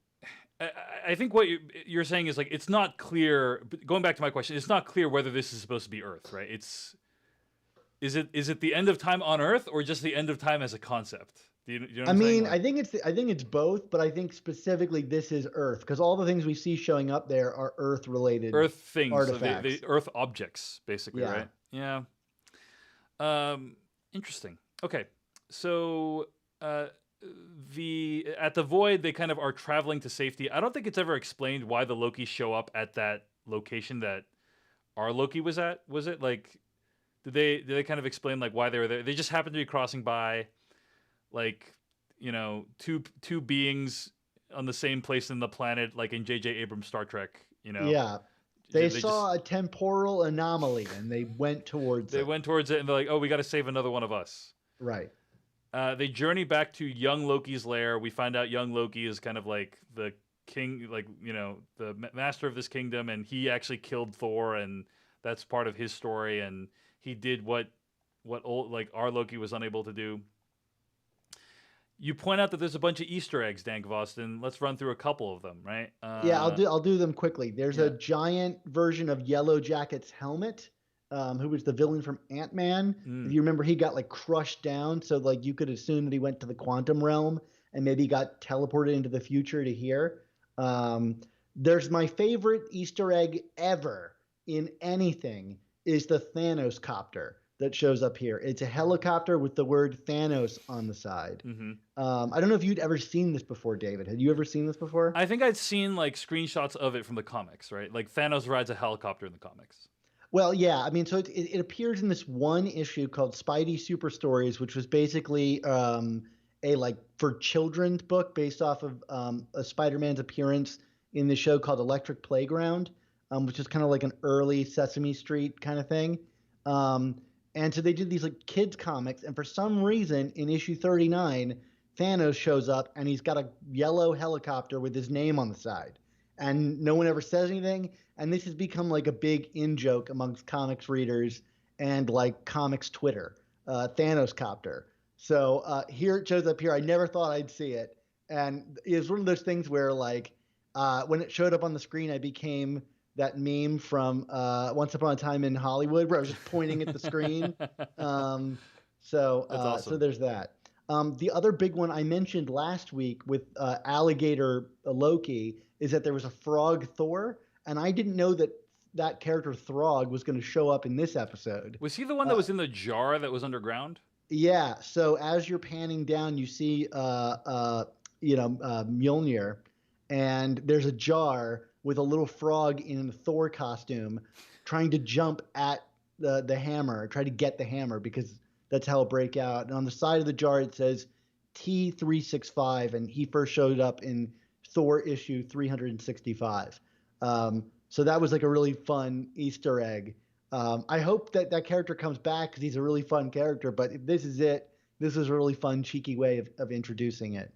I think what you're saying is like it's not clear. Going back to my question, it's not clear whether this is supposed to be Earth, right? Is it the end of time on Earth or just the end of time as a concept? Do you know what I'm saying? I think it's both, but I think specifically this is Earth because all the things we see showing up there are Earth related. Earth things, artifacts. So the Earth objects, basically, Yeah. right? Yeah. Interesting. Okay, so at the Void, they kind of are traveling to safety. I don't think it's ever explained why the Lokis show up at that location that our Loki was at. Was it like did they kind of explain like why they were there? They just happened to be crossing by, like two beings on the same place in the planet, like in J.J. Abrams' Star Trek. Yeah. They saw a temporal anomaly and they went towards it. They went towards it and they're like, oh, we got to save another one of us. Right. They journey back to young Loki's lair. We find out young Loki is kind of like the king, like, the master of this kingdom, and he actually killed Thor, and that's part of his story, and he did what our Loki was unable to do. You point out that there's a bunch of Easter eggs, Dan Gvozden. Let's run through a couple of them, right? Yeah, I'll do them quickly. There's a giant version of Yellow Jacket's helmet, who was the villain from Ant-Man. If you remember, he got like crushed down, so like you could assume that he went to the quantum realm and maybe got teleported into the future to here. There's my favorite Easter egg ever in anything is the Thanos copter that shows up here. It's a helicopter with the word Thanos on the side. Mm-hmm. I don't know if you'd ever seen this before, David. Had you ever seen this before? I think I'd seen like screenshots of it from the comics, right? Like Thanos rides a helicopter in the comics. Well, yeah. I mean, so it appears in this one issue called Spidey Super Stories, which was basically a like for children's book based off of a Spider-Man's appearance in the show called Electric Playground, which is kind of like an early Sesame Street kind of thing. And so they did these like kids comics, and for some reason in issue 39, Thanos shows up and he's got a yellow helicopter with his name on the side, and no one ever says anything. And this has become like a big in-joke amongst comics readers and like comics Twitter, Thanos copter. So here it shows up here. I never thought I'd see it, and it was one of those things where like when it showed up on the screen, I became that meme from Once Upon a Time in Hollywood where I was just pointing at the screen. That's awesome. So there's that. The other big one I mentioned last week with alligator Loki is that there was a frog Thor, and I didn't know that character Throg was going to show up in this episode. Was he the one that was in the jar that was underground? Yeah. So as you're panning down, you see Mjolnir, and there's a jar with a little frog in a Thor costume trying to jump at the hammer, try to get the hammer because that's how it'll break out. And on the side of the jar, it says T365, and he first showed up in Thor issue 365. So that was like a really fun Easter egg. I hope that character comes back because he's a really fun character, but if this is it, this is a really fun, cheeky way of introducing it.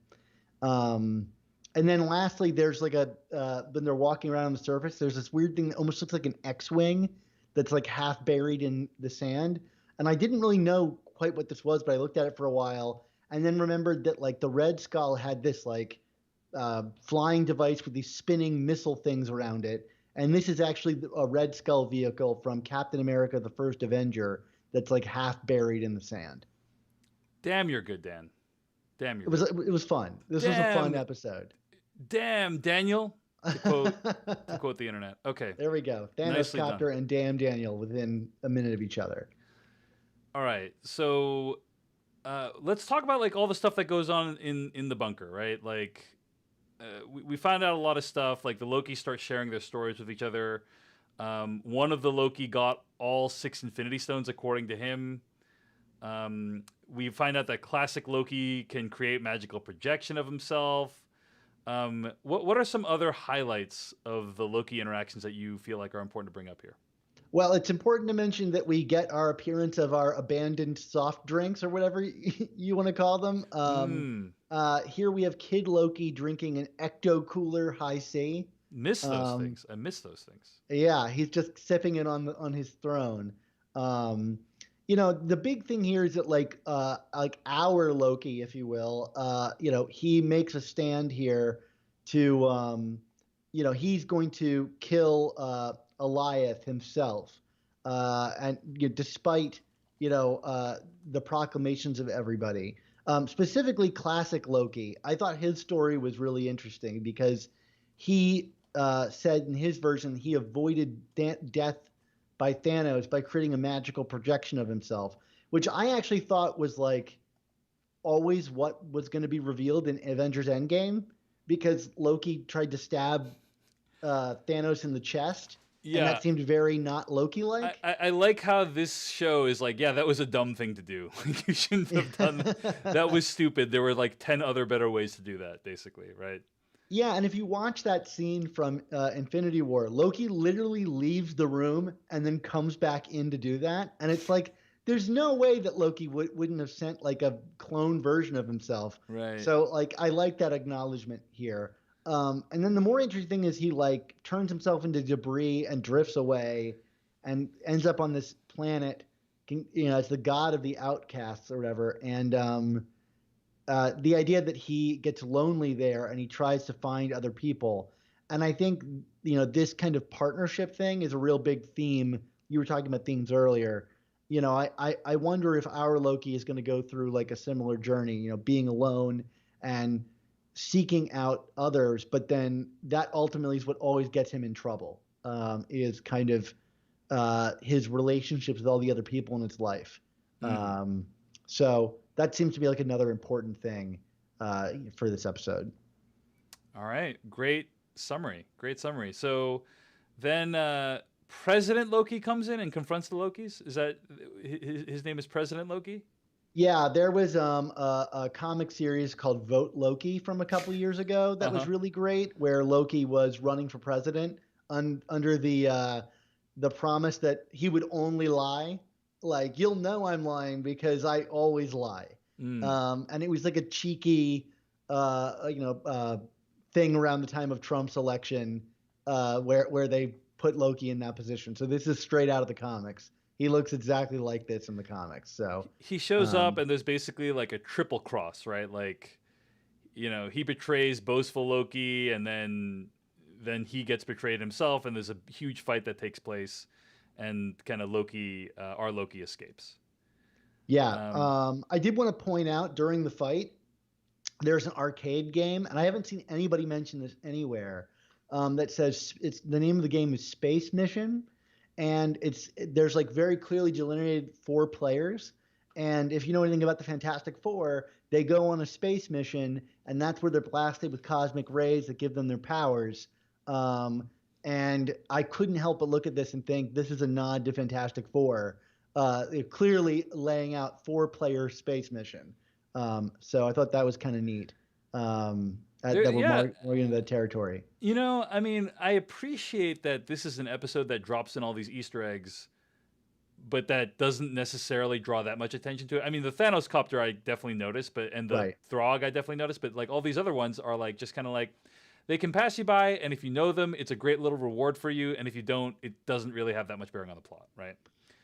And then lastly, there's like when they're walking around on the surface, there's this weird thing that almost looks like an X-Wing that's like half buried in the sand. And I didn't really know quite what this was, but I looked at it for a while and then remembered that like the Red Skull had this like flying device with these spinning missile things around it. And this is actually a Red Skull vehicle from Captain America: The First Avenger that's like half buried in the sand. Damn, you're good, Dan. Damn, you're It was good. it was fun. This was a fun Damn, episode. damn, Daniel. To quote the internet. Okay, There we go. Thanos nicely done. Copter and Damn Daniel within a minute of each other. All right, so let's talk about like all the stuff that goes on in the bunker, right? Like we find out a lot of stuff. Like the Loki start sharing their stories with each other. One of the Loki got all 6 Infinity Stones, according to him. We find out that classic Loki can create magical projection of himself. What are some other highlights of the Loki interactions that you feel like are important to bring up here? Well, it's important to mention that we get our appearance of our abandoned soft drinks or whatever you want to call them. Here we have Kid Loki drinking an Ecto Cooler High C. Miss those things. I miss those things. Yeah, he's just sipping it on his throne. The big thing here is that like our Loki, if you will, he makes a stand here to he's going to kill Eliath himself, and despite the proclamations of everybody, specifically classic Loki. I thought his story was really interesting because he said in his version he avoided death by Thanos by creating a magical projection of himself, which I actually thought was like always what was going to be revealed in Avengers Endgame, because Loki tried to stab Thanos in the chest. Yeah. And that seemed very not Loki-like. I like how this show is like, yeah, that was a dumb thing to do. Like, you shouldn't have done that. That was stupid. There were like 10 other better ways to do that, basically, right? Yeah, and if you watch that scene from Infinity War, Loki literally leaves the room and then comes back in to do that. And it's like, there's no way that Loki wouldn't have sent like a clone version of himself. Right. So like, I like that acknowledgement here. And then the more interesting thing is he like turns himself into debris and drifts away and ends up on this planet, as the god of the outcasts or whatever. And the idea that he gets lonely there and he tries to find other people. And I think, this kind of partnership thing is a real big theme. You were talking about themes earlier. I wonder if our Loki is going to go through like a similar journey, being alone and seeking out others, but then that ultimately is what always gets him in trouble, is kind of his relationships with all the other people in his life. So that seems to be like another important thing for this episode. All right. Great summary. So then President Loki comes in and confronts the Lokis. Is that his name is President Loki? Yeah, there was a comic series called Vote Loki from a couple years ago that was really great, where Loki was running for president under the promise that he would only lie. Like, you'll know I'm lying because I always lie. And it was like a cheeky, thing around the time of Trump's election, where they put Loki in that position. So this is straight out of the comics. He looks exactly like this in the comics. So he shows up and there's basically like a triple cross, right? Like, he betrays boastful Loki, and then he gets betrayed himself, and there's a huge fight that takes place, and kind of our Loki escapes. Yeah. I did want to point out during the fight, there's an arcade game, and I haven't seen anybody mention this anywhere, that says the name of the game is Space Mission. And there's like very clearly delineated 4 players. And if you know anything about the Fantastic Four, they go on a space mission, and that's where they're blasted with cosmic rays that give them their powers. And I couldn't help but look at this and think this is a nod to Fantastic Four. They're clearly laying out 4-player space mission. So I thought that was kind of neat. That we're more into that territory. I appreciate that this is an episode that drops in all these Easter eggs, but that doesn't necessarily draw that much attention to it. I mean, the Thanos copter I definitely noticed, and the Throg I definitely noticed, but like all these other ones are like just kind of like they can pass you by, and if you know them, it's a great little reward for you, and if you don't, it doesn't really have that much bearing on the plot, right?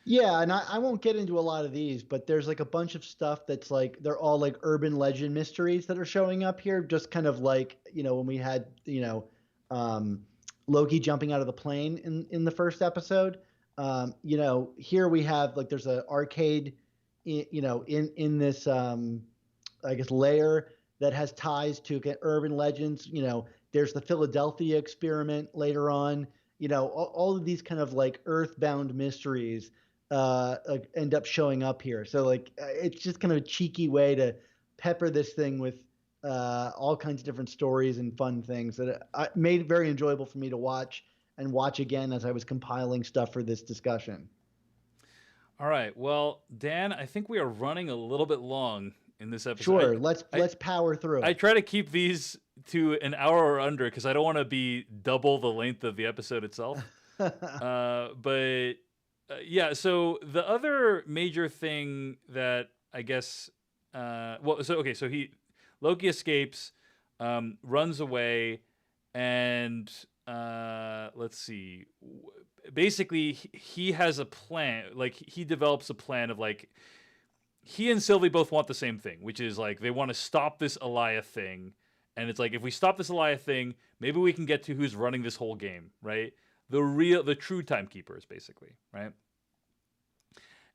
Yeah, and I won't get into a lot of these, but there's like a bunch of stuff that's like they're all like urban legend mysteries that are showing up here. Just kind of like, when we had, um, Loki jumping out of the plane in the first episode. Here we have like there's an arcade, in this I guess layer that has ties to urban legends. There's the Philadelphia experiment later on. All of these kind of like earthbound mysteries end up showing up here. So like it's just kind of a cheeky way to pepper this thing with all kinds of different stories and fun things that made it very enjoyable for me to watch and watch again as I was compiling stuff for this discussion. All right. Well, Dan, I think we are running a little bit long in this episode. Sure, let's I, let's power through I it. try to keep these to an hour or under because I don't want to be double the length of the episode itself. But yeah, so the other major thing that I guess, so Loki escapes, runs away, and let's see. Basically, he has a plan. Like he develops a plan of like he and Sylvie both want the same thing, which is like they want to stop this Aliyah thing. And it's like if we stop this Aliyah thing, maybe we can get to who's running this whole game, right? The true timekeepers, basically, right?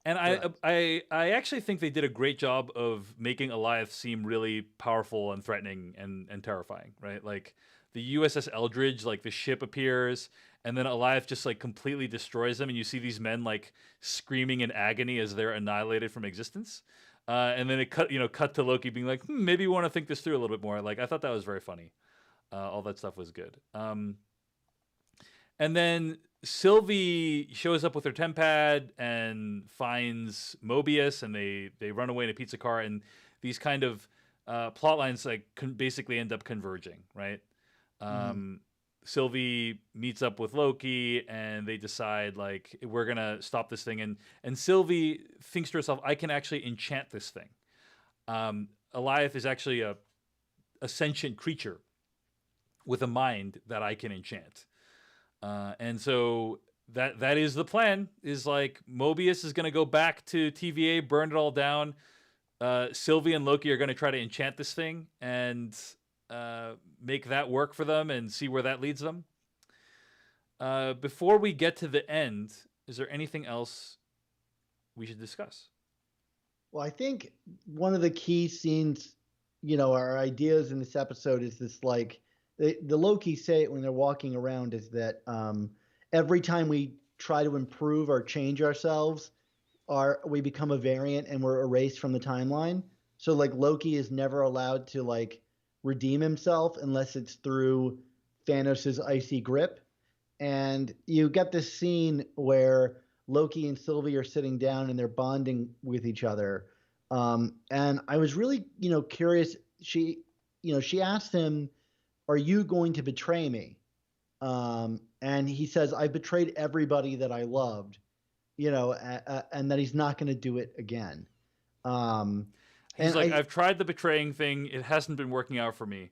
And I actually think they did a great job of making Aliyah seem really powerful and threatening and terrifying, right? Like the USS Eldridge, like the ship appears, and then Aliyah just like completely destroys them, and you see these men like screaming in agony as they're annihilated from existence. And then it cut to Loki being like, maybe you want to think this through a little bit more. Like I thought that was very funny. All that stuff was good. And then Sylvie shows up with her tempad and finds Mobius, and they run away in a pizza car. And these kind of plot lines like basically end up converging, right? Mhm. Sylvie meets up with Loki, and they decide like we're gonna stop this thing. And Sylvie thinks to herself, I can actually enchant this thing. Aliyah is actually a sentient creature with a mind that I can enchant. And so that is the plan. Is like Mobius is going to go back to TVA, burn it all down. Sylvie and Loki are going to try to enchant this thing and make that work for them and see where that leads them. Before we get to the end, is there anything else we should discuss? Well, I think one of the key scenes, our ideas in this episode is this like the Loki say it when they're walking around is that every time we try to improve or change ourselves, we become a variant and we're erased from the timeline. So like Loki is never allowed to like redeem himself unless it's through Thanos's icy grip. And you get this scene where Loki and Sylvie are sitting down and they're bonding with each other. And I was really, curious. She asked him, "Are you going to betray me?" And he says, "I betrayed everybody that I loved," and that he's not going to do it again. Um, He's and like, I, I've tried the betraying thing. It hasn't been working out for me.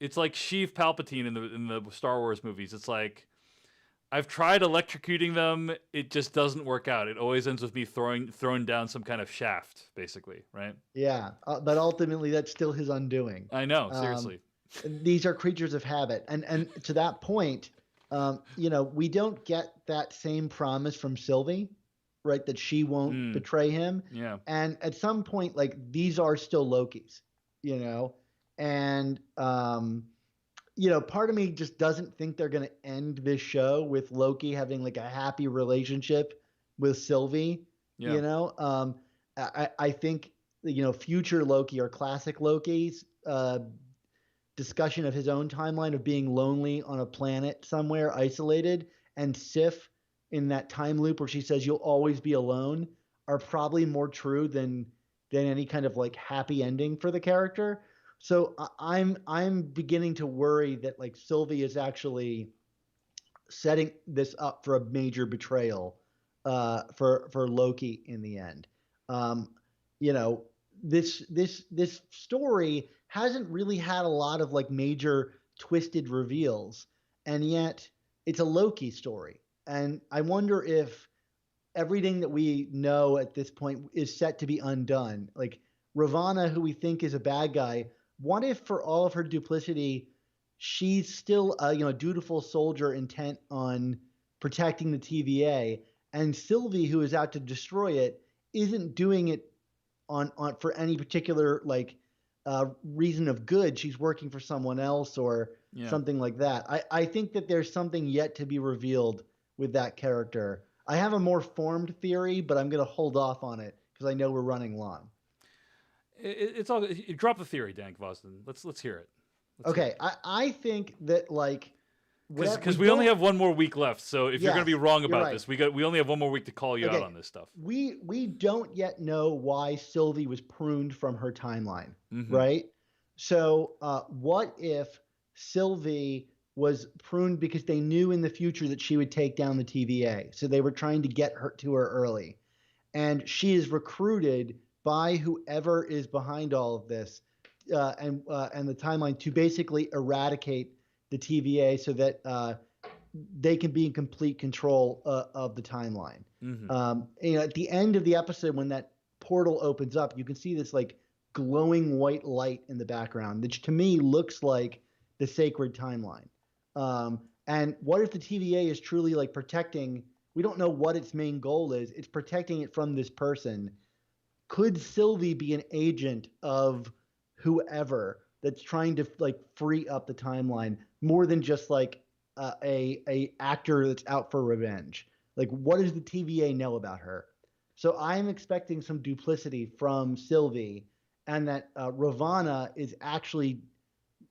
It's like Sheev Palpatine in the Star Wars movies. It's like I've tried electrocuting them. It just doesn't work out. It always ends with me throwing down some kind of shaft, basically, right? yeah, but ultimately that's still his undoing. I know, Um, seriously. these are creatures of habit, and to that point, we don't get that same promise from Sylvie, right? That she won't Mm, betray him, yeah. and at some point, like these are still Loki's, and part of me just doesn't think they're going to end this show with Loki having like a happy relationship with Sylvie. Yeah. I think future Loki or classic Loki's discussion of his own timeline of being lonely on a planet somewhere isolated, and Sif in that time loop where she says you'll always be alone, are probably more true than any kind of like happy ending for the character. So I'm beginning to worry that like Sylvie is actually setting this up for a major betrayal for Loki in the end. Um, you know, this story hasn't really had a lot of like major twisted reveals, and yet it's a Loki story. And I wonder if everything that we know at this point is set to be undone. Like Ravana, who we think is a bad guy, what if for all of her duplicity, she's still a dutiful soldier intent on protecting the TVA, and Sylvie, who is out to destroy it, isn't doing it on for any particular reason of good. She's working for someone else or something like that. I think that there's something yet to be revealed with that character. I have a more formed theory, but I'm going to hold off on it because I know we're running long. It's all. You drop the theory, Dan Gvozden. Let's hear it. Okay, I think that because we only have one more week left. So if you're going to be wrong about this, we only have one more week to call you out on this stuff. We don't yet know why Sylvie was pruned from her timeline, right? So what if Sylvie was pruned because they knew in the future that she would take down the TVA, so they were trying to get her to her early, and she is recruited by whoever is behind all of this and the timeline to basically eradicate the TVA so that they can be in complete control of the timeline. At the end of the episode, when that portal opens up, you can see this glowing white light in the background, which to me looks like the sacred timeline. And what if the TVA is truly protecting? We don't know what its main goal is. It's protecting it from this person. Could Sylvie be an agent of whoever that's trying to free up the timeline more than just a actor that's out for revenge? What does the TVA know about her? So I'm expecting some duplicity from Sylvie, and that Ravana is actually,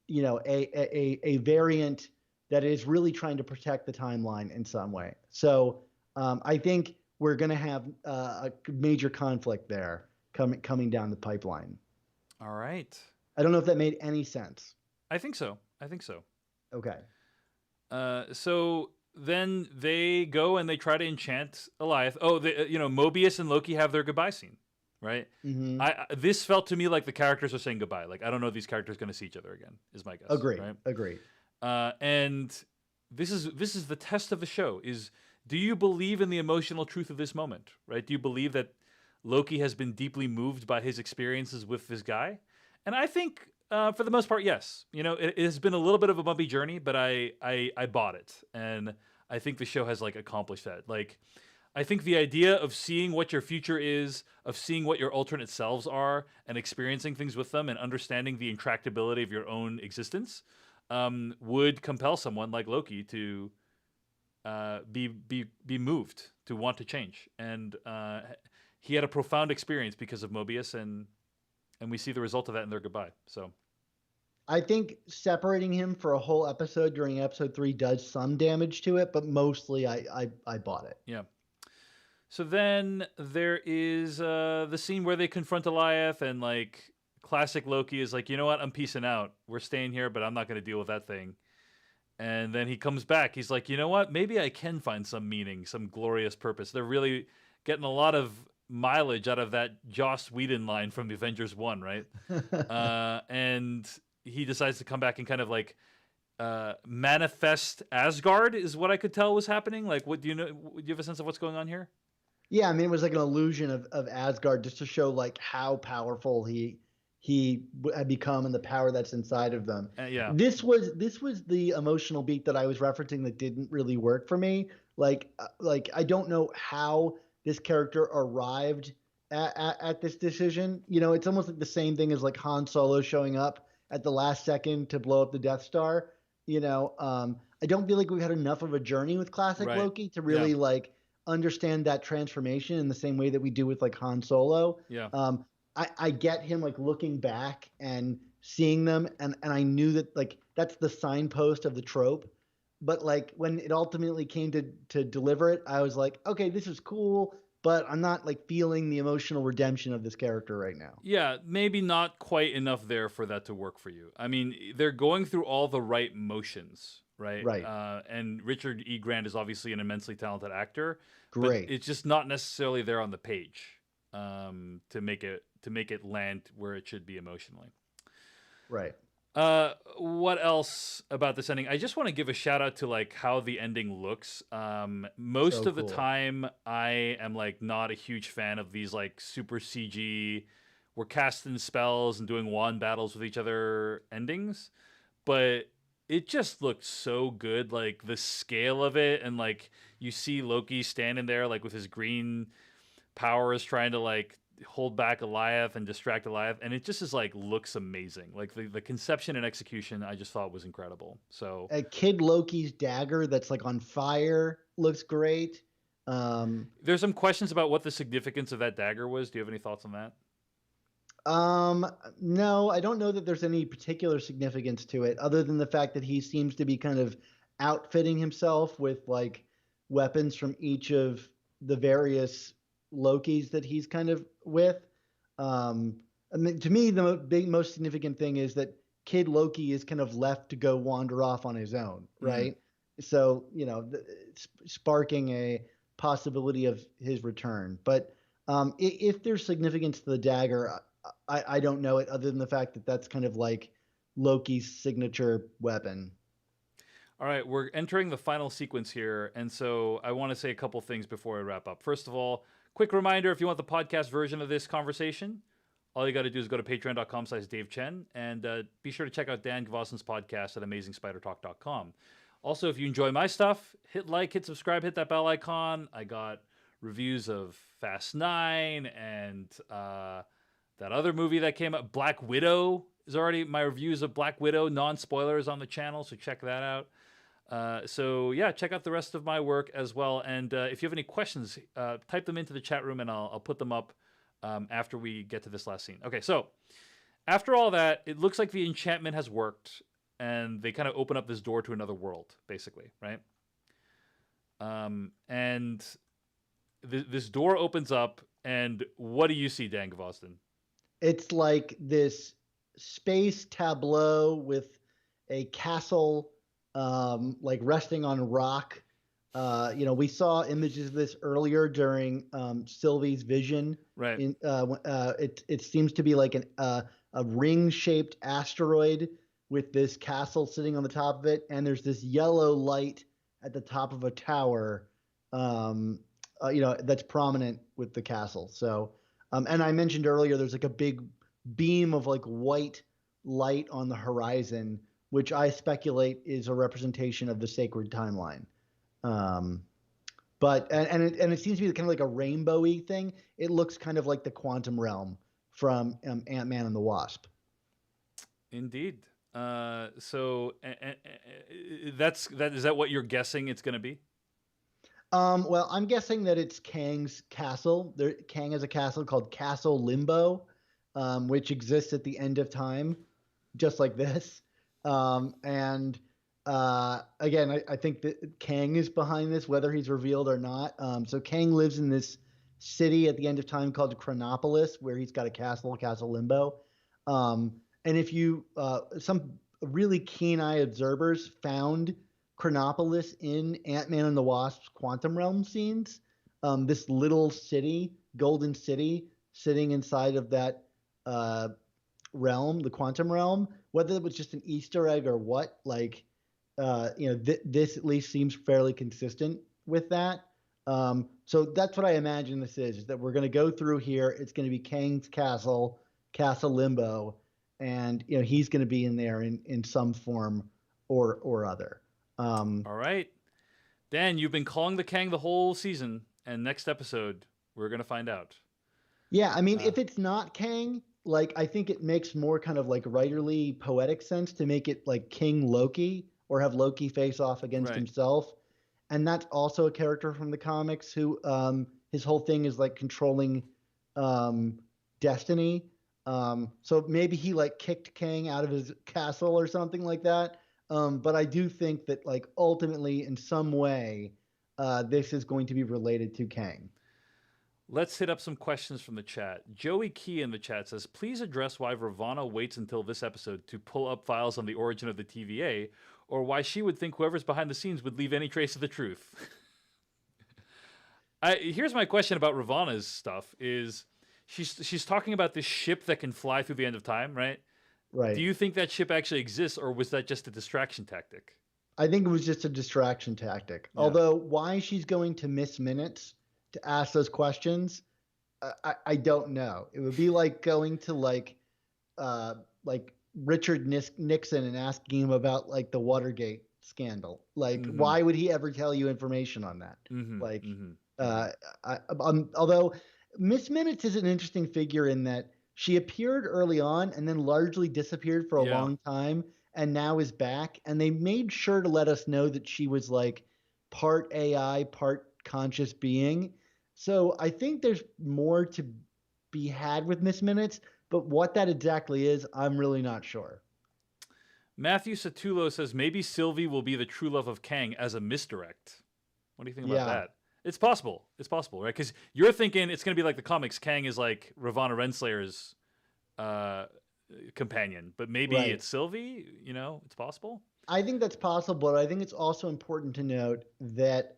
a variant that is really trying to protect the timeline in some way. So I think we're going to have a major conflict there coming down the pipeline. All right. I don't know if that made any sense. I think so. Okay. So then they go and they try to enchant Eliath. Oh, Mobius and Loki have their goodbye scene, right? This felt to me like the characters are saying goodbye. I don't know if these characters are going to see each other again, is my guess. Agreed. Right? Agreed. And this is the test of the show, is do you believe in the emotional truth of this moment, right? Do you believe that Loki has been deeply moved by his experiences with this guy? And I think, for the most part, yes. It has been a little bit of a bumpy journey, but I bought it, and I think the show has accomplished that. I think the idea of seeing what your future is, of seeing what your alternate selves are, and experiencing things with them, and understanding the intractability of your own existence, would compel someone like Loki to be moved, to want to change. And he had a profound experience because of Mobius, and we see the result of that in their goodbye. So I think separating him for a whole episode during episode 3 does some damage to it, but mostly I bought it. Yeah. So then there is the scene where they confront Eliath, and classic Loki is you know what, I'm peacing out. We're staying here, but I'm not going to deal with that thing. And then he comes back. He's like, you know what, maybe I can find some meaning, some glorious purpose. They're really getting a lot of mileage out of that Joss Whedon line from Avengers 1, right? And he decides to come back and kind of manifest Asgard is what I could tell was happening. What do you know? Do you have a sense of what's going on here? Yeah, I mean, it was an illusion of Asgard, just to show how powerful he had become and the power that's inside of them. Yeah. This was the emotional beat that I was referencing that didn't really work for me. I don't know how this character arrived at this decision. It's almost like the same thing as Han Solo showing up at the last second to blow up the Death Star. I don't feel like we had enough of a journey with classic Loki to really understand that transformation in the same way that we do with Han Solo. Yeah. I get him looking back and seeing them, and I knew that that's the signpost of the trope. But when it ultimately came to deliver it, I was like, okay, this is cool, but I'm not feeling the emotional redemption of this character right now. Yeah, maybe not quite enough there for that to work for you. I mean, they're going through all the right motions, right? Right. And Richard E. Grant is obviously an immensely talented actor. Great. But it's just not necessarily there on the page to make it land where it should be emotionally. Right. What else about this ending? I just want to give a shout out to like how the ending looks. Most So of the cool. time, I am like not a huge fan of these like super CG, we're casting spells and doing wand battles with each other endings, but it just looked so good. Like the scale of it, and like you see Loki standing there like with his green powers trying to like hold back Goliath and distract Goliath, and it just is like looks amazing. Like the conception and execution, I just thought was incredible. So Kid Loki's dagger that's like on fire looks great. Um, there's some questions about what the significance of that dagger was. Do you have any thoughts on that? um, no, I don't know that there's any particular significance to it, other than the fact that he seems to be kind of outfitting himself with like weapons from each of the various Lokis that he's kind of with. I mean, to me, the most significant thing is that Kid Loki is kind of left to go wander off on his own, Mm. right? So, sparking a possibility of his return. But if there's significance to the dagger, I don't know it other than the fact that that's kind of like Loki's signature weapon. All right, we're entering the final sequence here, and so I want to say a couple things before I wrap up. First of all, quick reminder: if you want the podcast version of this conversation, all you got to do is go to patreon.com/Dave Chen, and be sure to check out Dan Gvozden's podcast at amazingspidertalk.com. Also, if you enjoy my stuff, hit like, hit subscribe, hit that bell icon. I got reviews of Fast 9 and that other movie that came up, Black Widow, is already my reviews of Black Widow, non-spoilers on the channel, so check that out. So yeah, check out the rest of my work as well. And if you have any questions, type them into the chat room, and I'll put them up after we get to this last scene. Okay, so after all that, it looks like the enchantment has worked, and they kind of open up this door to another world, basically, right? And this door opens up, and what do you see, Dan Gvozden? It's like this space tableau with a castle like resting on rock. We saw images of this earlier during Sylvie's vision. Right. It seems to be like a ring shaped asteroid with this castle sitting on the top of it, and there's this yellow light at the top of a tower. That's prominent with the castle. So, and I mentioned earlier, there's like a big beam of like white light on the horizon, which I speculate is a representation of the sacred timeline. Um, but it seems to be kind of like a rainbowy thing. It looks kind of like the quantum realm from Ant-Man and the Wasp. Indeed. So is that what you're guessing it's going to be? Well, I'm guessing that it's Kang's castle. Kang has a castle called Castle Limbo, which exists at the end of time, just like this. And again, I think that Kang is behind this, whether he's revealed or not. So Kang lives in this city at the end of time called Chronopolis, where he's got a castle, Castle Limbo. And if you, some really keen-eye observers found Chronopolis in Ant-Man and the Wasp's quantum realm scenes. This little city, Golden City, sitting inside of that realm, the quantum realm, whether it was just an Easter egg or what, like, this at least seems fairly consistent with that. So that's what I imagine this is that we're going to go through here. It's going to be Kang's Castle, Castle Limbo, and he's going to be in there in some form or other. All right. Dan, you've been calling the Kang the whole season, and next episode, we're going to find out. Yeah, I mean, if it's not Kang, like, I think it makes more kind of like writerly poetic sense to make it like King Loki or have Loki face off against himself. And that's also a character from the comics who his whole thing is like controlling destiny. So maybe he like kicked Kang out of his castle or something like that. But I do think that like ultimately in some way this is going to be related to Kang. Let's hit up some questions from the chat. Joey Key in the chat says, please address why Ravonna waits until this episode to pull up files on the origin of the TVA, or why she would think whoever's behind the scenes would leave any trace of the truth. Here's my question about Ravonna's stuff is she's talking about this ship that can fly through the end of time, right? Right. Do you think that ship actually exists, or was that just a distraction tactic? I think it was just a distraction tactic. Yeah. Although why she's going to miss minutes to ask those questions, I don't know. It would be like going to like Richard Nixon and asking him about like the Watergate scandal. Like, why would he ever tell you information on that? Like, although Miss Minutes is an interesting figure in that she appeared early on and then largely disappeared for a long time and now is back. And they made sure to let us know that she was like part AI, part conscious being. So I think there's more to be had with Miss Minutes, but what that exactly is, I'm really not sure. Matthew Satulo says maybe Sylvie will be the true love of Kang as a misdirect. What do you think about that? It's possible. It's possible, right? Because you're thinking it's going to be like the comics. Kang is like Ravonna Renslayer's companion, but maybe it's Sylvie. You know, it's possible. I think that's possible, but I think it's also important to note that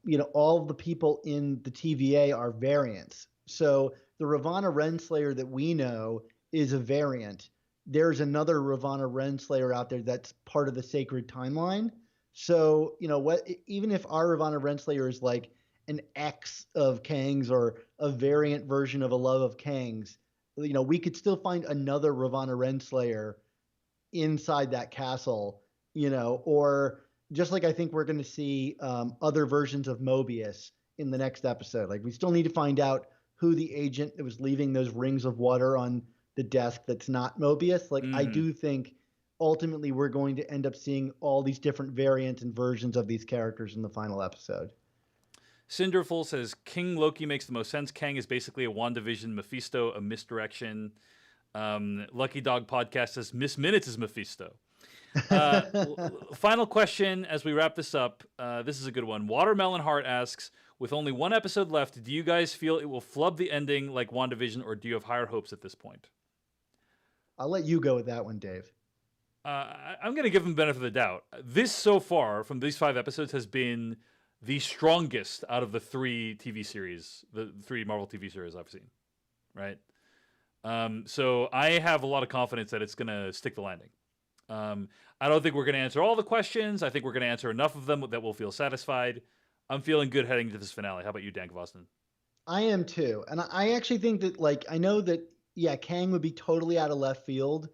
you know, all of the people in the TVA are variants. So the Ravonna Renslayer that we know is a variant. There's another Ravonna Renslayer out there that's part of the sacred timeline. So, you know, what, even if our Ravonna Renslayer is like an X of Kangs or a variant version of a love of Kangs, you know, we could still find another Ravonna Renslayer inside that castle, you know, or just like I think we're going to see other versions of Mobius in the next episode. Like, we still need to find out who the agent that was leaving those rings of water on the desk that's not Mobius. Like, I do think ultimately we're going to end up seeing all these different variants and versions of these characters in the final episode. Cinderful says King Loki makes the most sense. Kang is basically a WandaVision Mephisto, a misdirection. Lucky Dog Podcast says Miss Minutes is Mephisto. Final question as we wrap this up. This is a good one. Watermelon Heart asks, with only one episode left, do you guys feel it will flub the ending like WandaVision, or do you have higher hopes at this point? I'll let you go with that one, Dave. I'm going to give them the benefit of the doubt. This so far, from these 5 episodes, has been the strongest out of the 3 TV series, the 3 Marvel TV series I've seen, right? So I have a lot of confidence that it's going to stick the landing. I don't think we're going to answer all the questions. I think we're going to answer enough of them that we'll feel satisfied. I'm feeling good heading into this finale. How about you, Dan Gvozden? I am too. And I actually think that, like, I know that, yeah, Kang would be totally out of left field,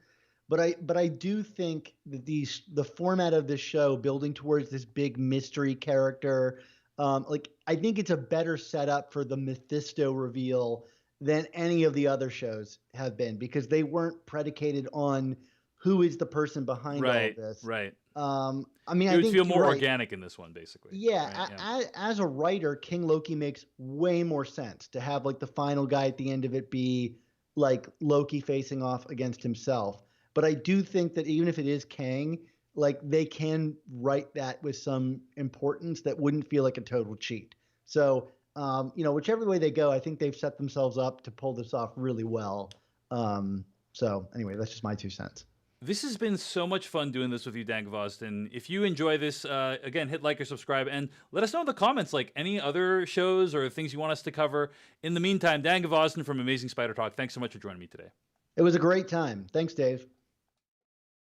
but I do think that the format of this show building towards this big mystery character, like, I think it's a better setup for the Mephisto reveal than any of the other shows have been, because they weren't predicated on who is the person behind all of this. Right. I mean, it would think feel more organic in this one, basically. Yeah, right? As a writer, King Loki makes way more sense to have like the final guy at the end of it be like Loki facing off against himself. But I do think that even if it is Kang, like, they can write that with some importance that wouldn't feel like a total cheat. So, you know, whichever way they go, I think they've set themselves up to pull this off really well. So anyway, that's just my 2 cents. This has been so much fun doing this with you, Dan Gvozden. If you enjoy this, again, hit like or subscribe, and let us know in the comments, like, any other shows or things you want us to cover. In the meantime, Dan Gvozden from Amazing Spider Talk, thanks so much for joining me today. It was a great time. Thanks, Dave.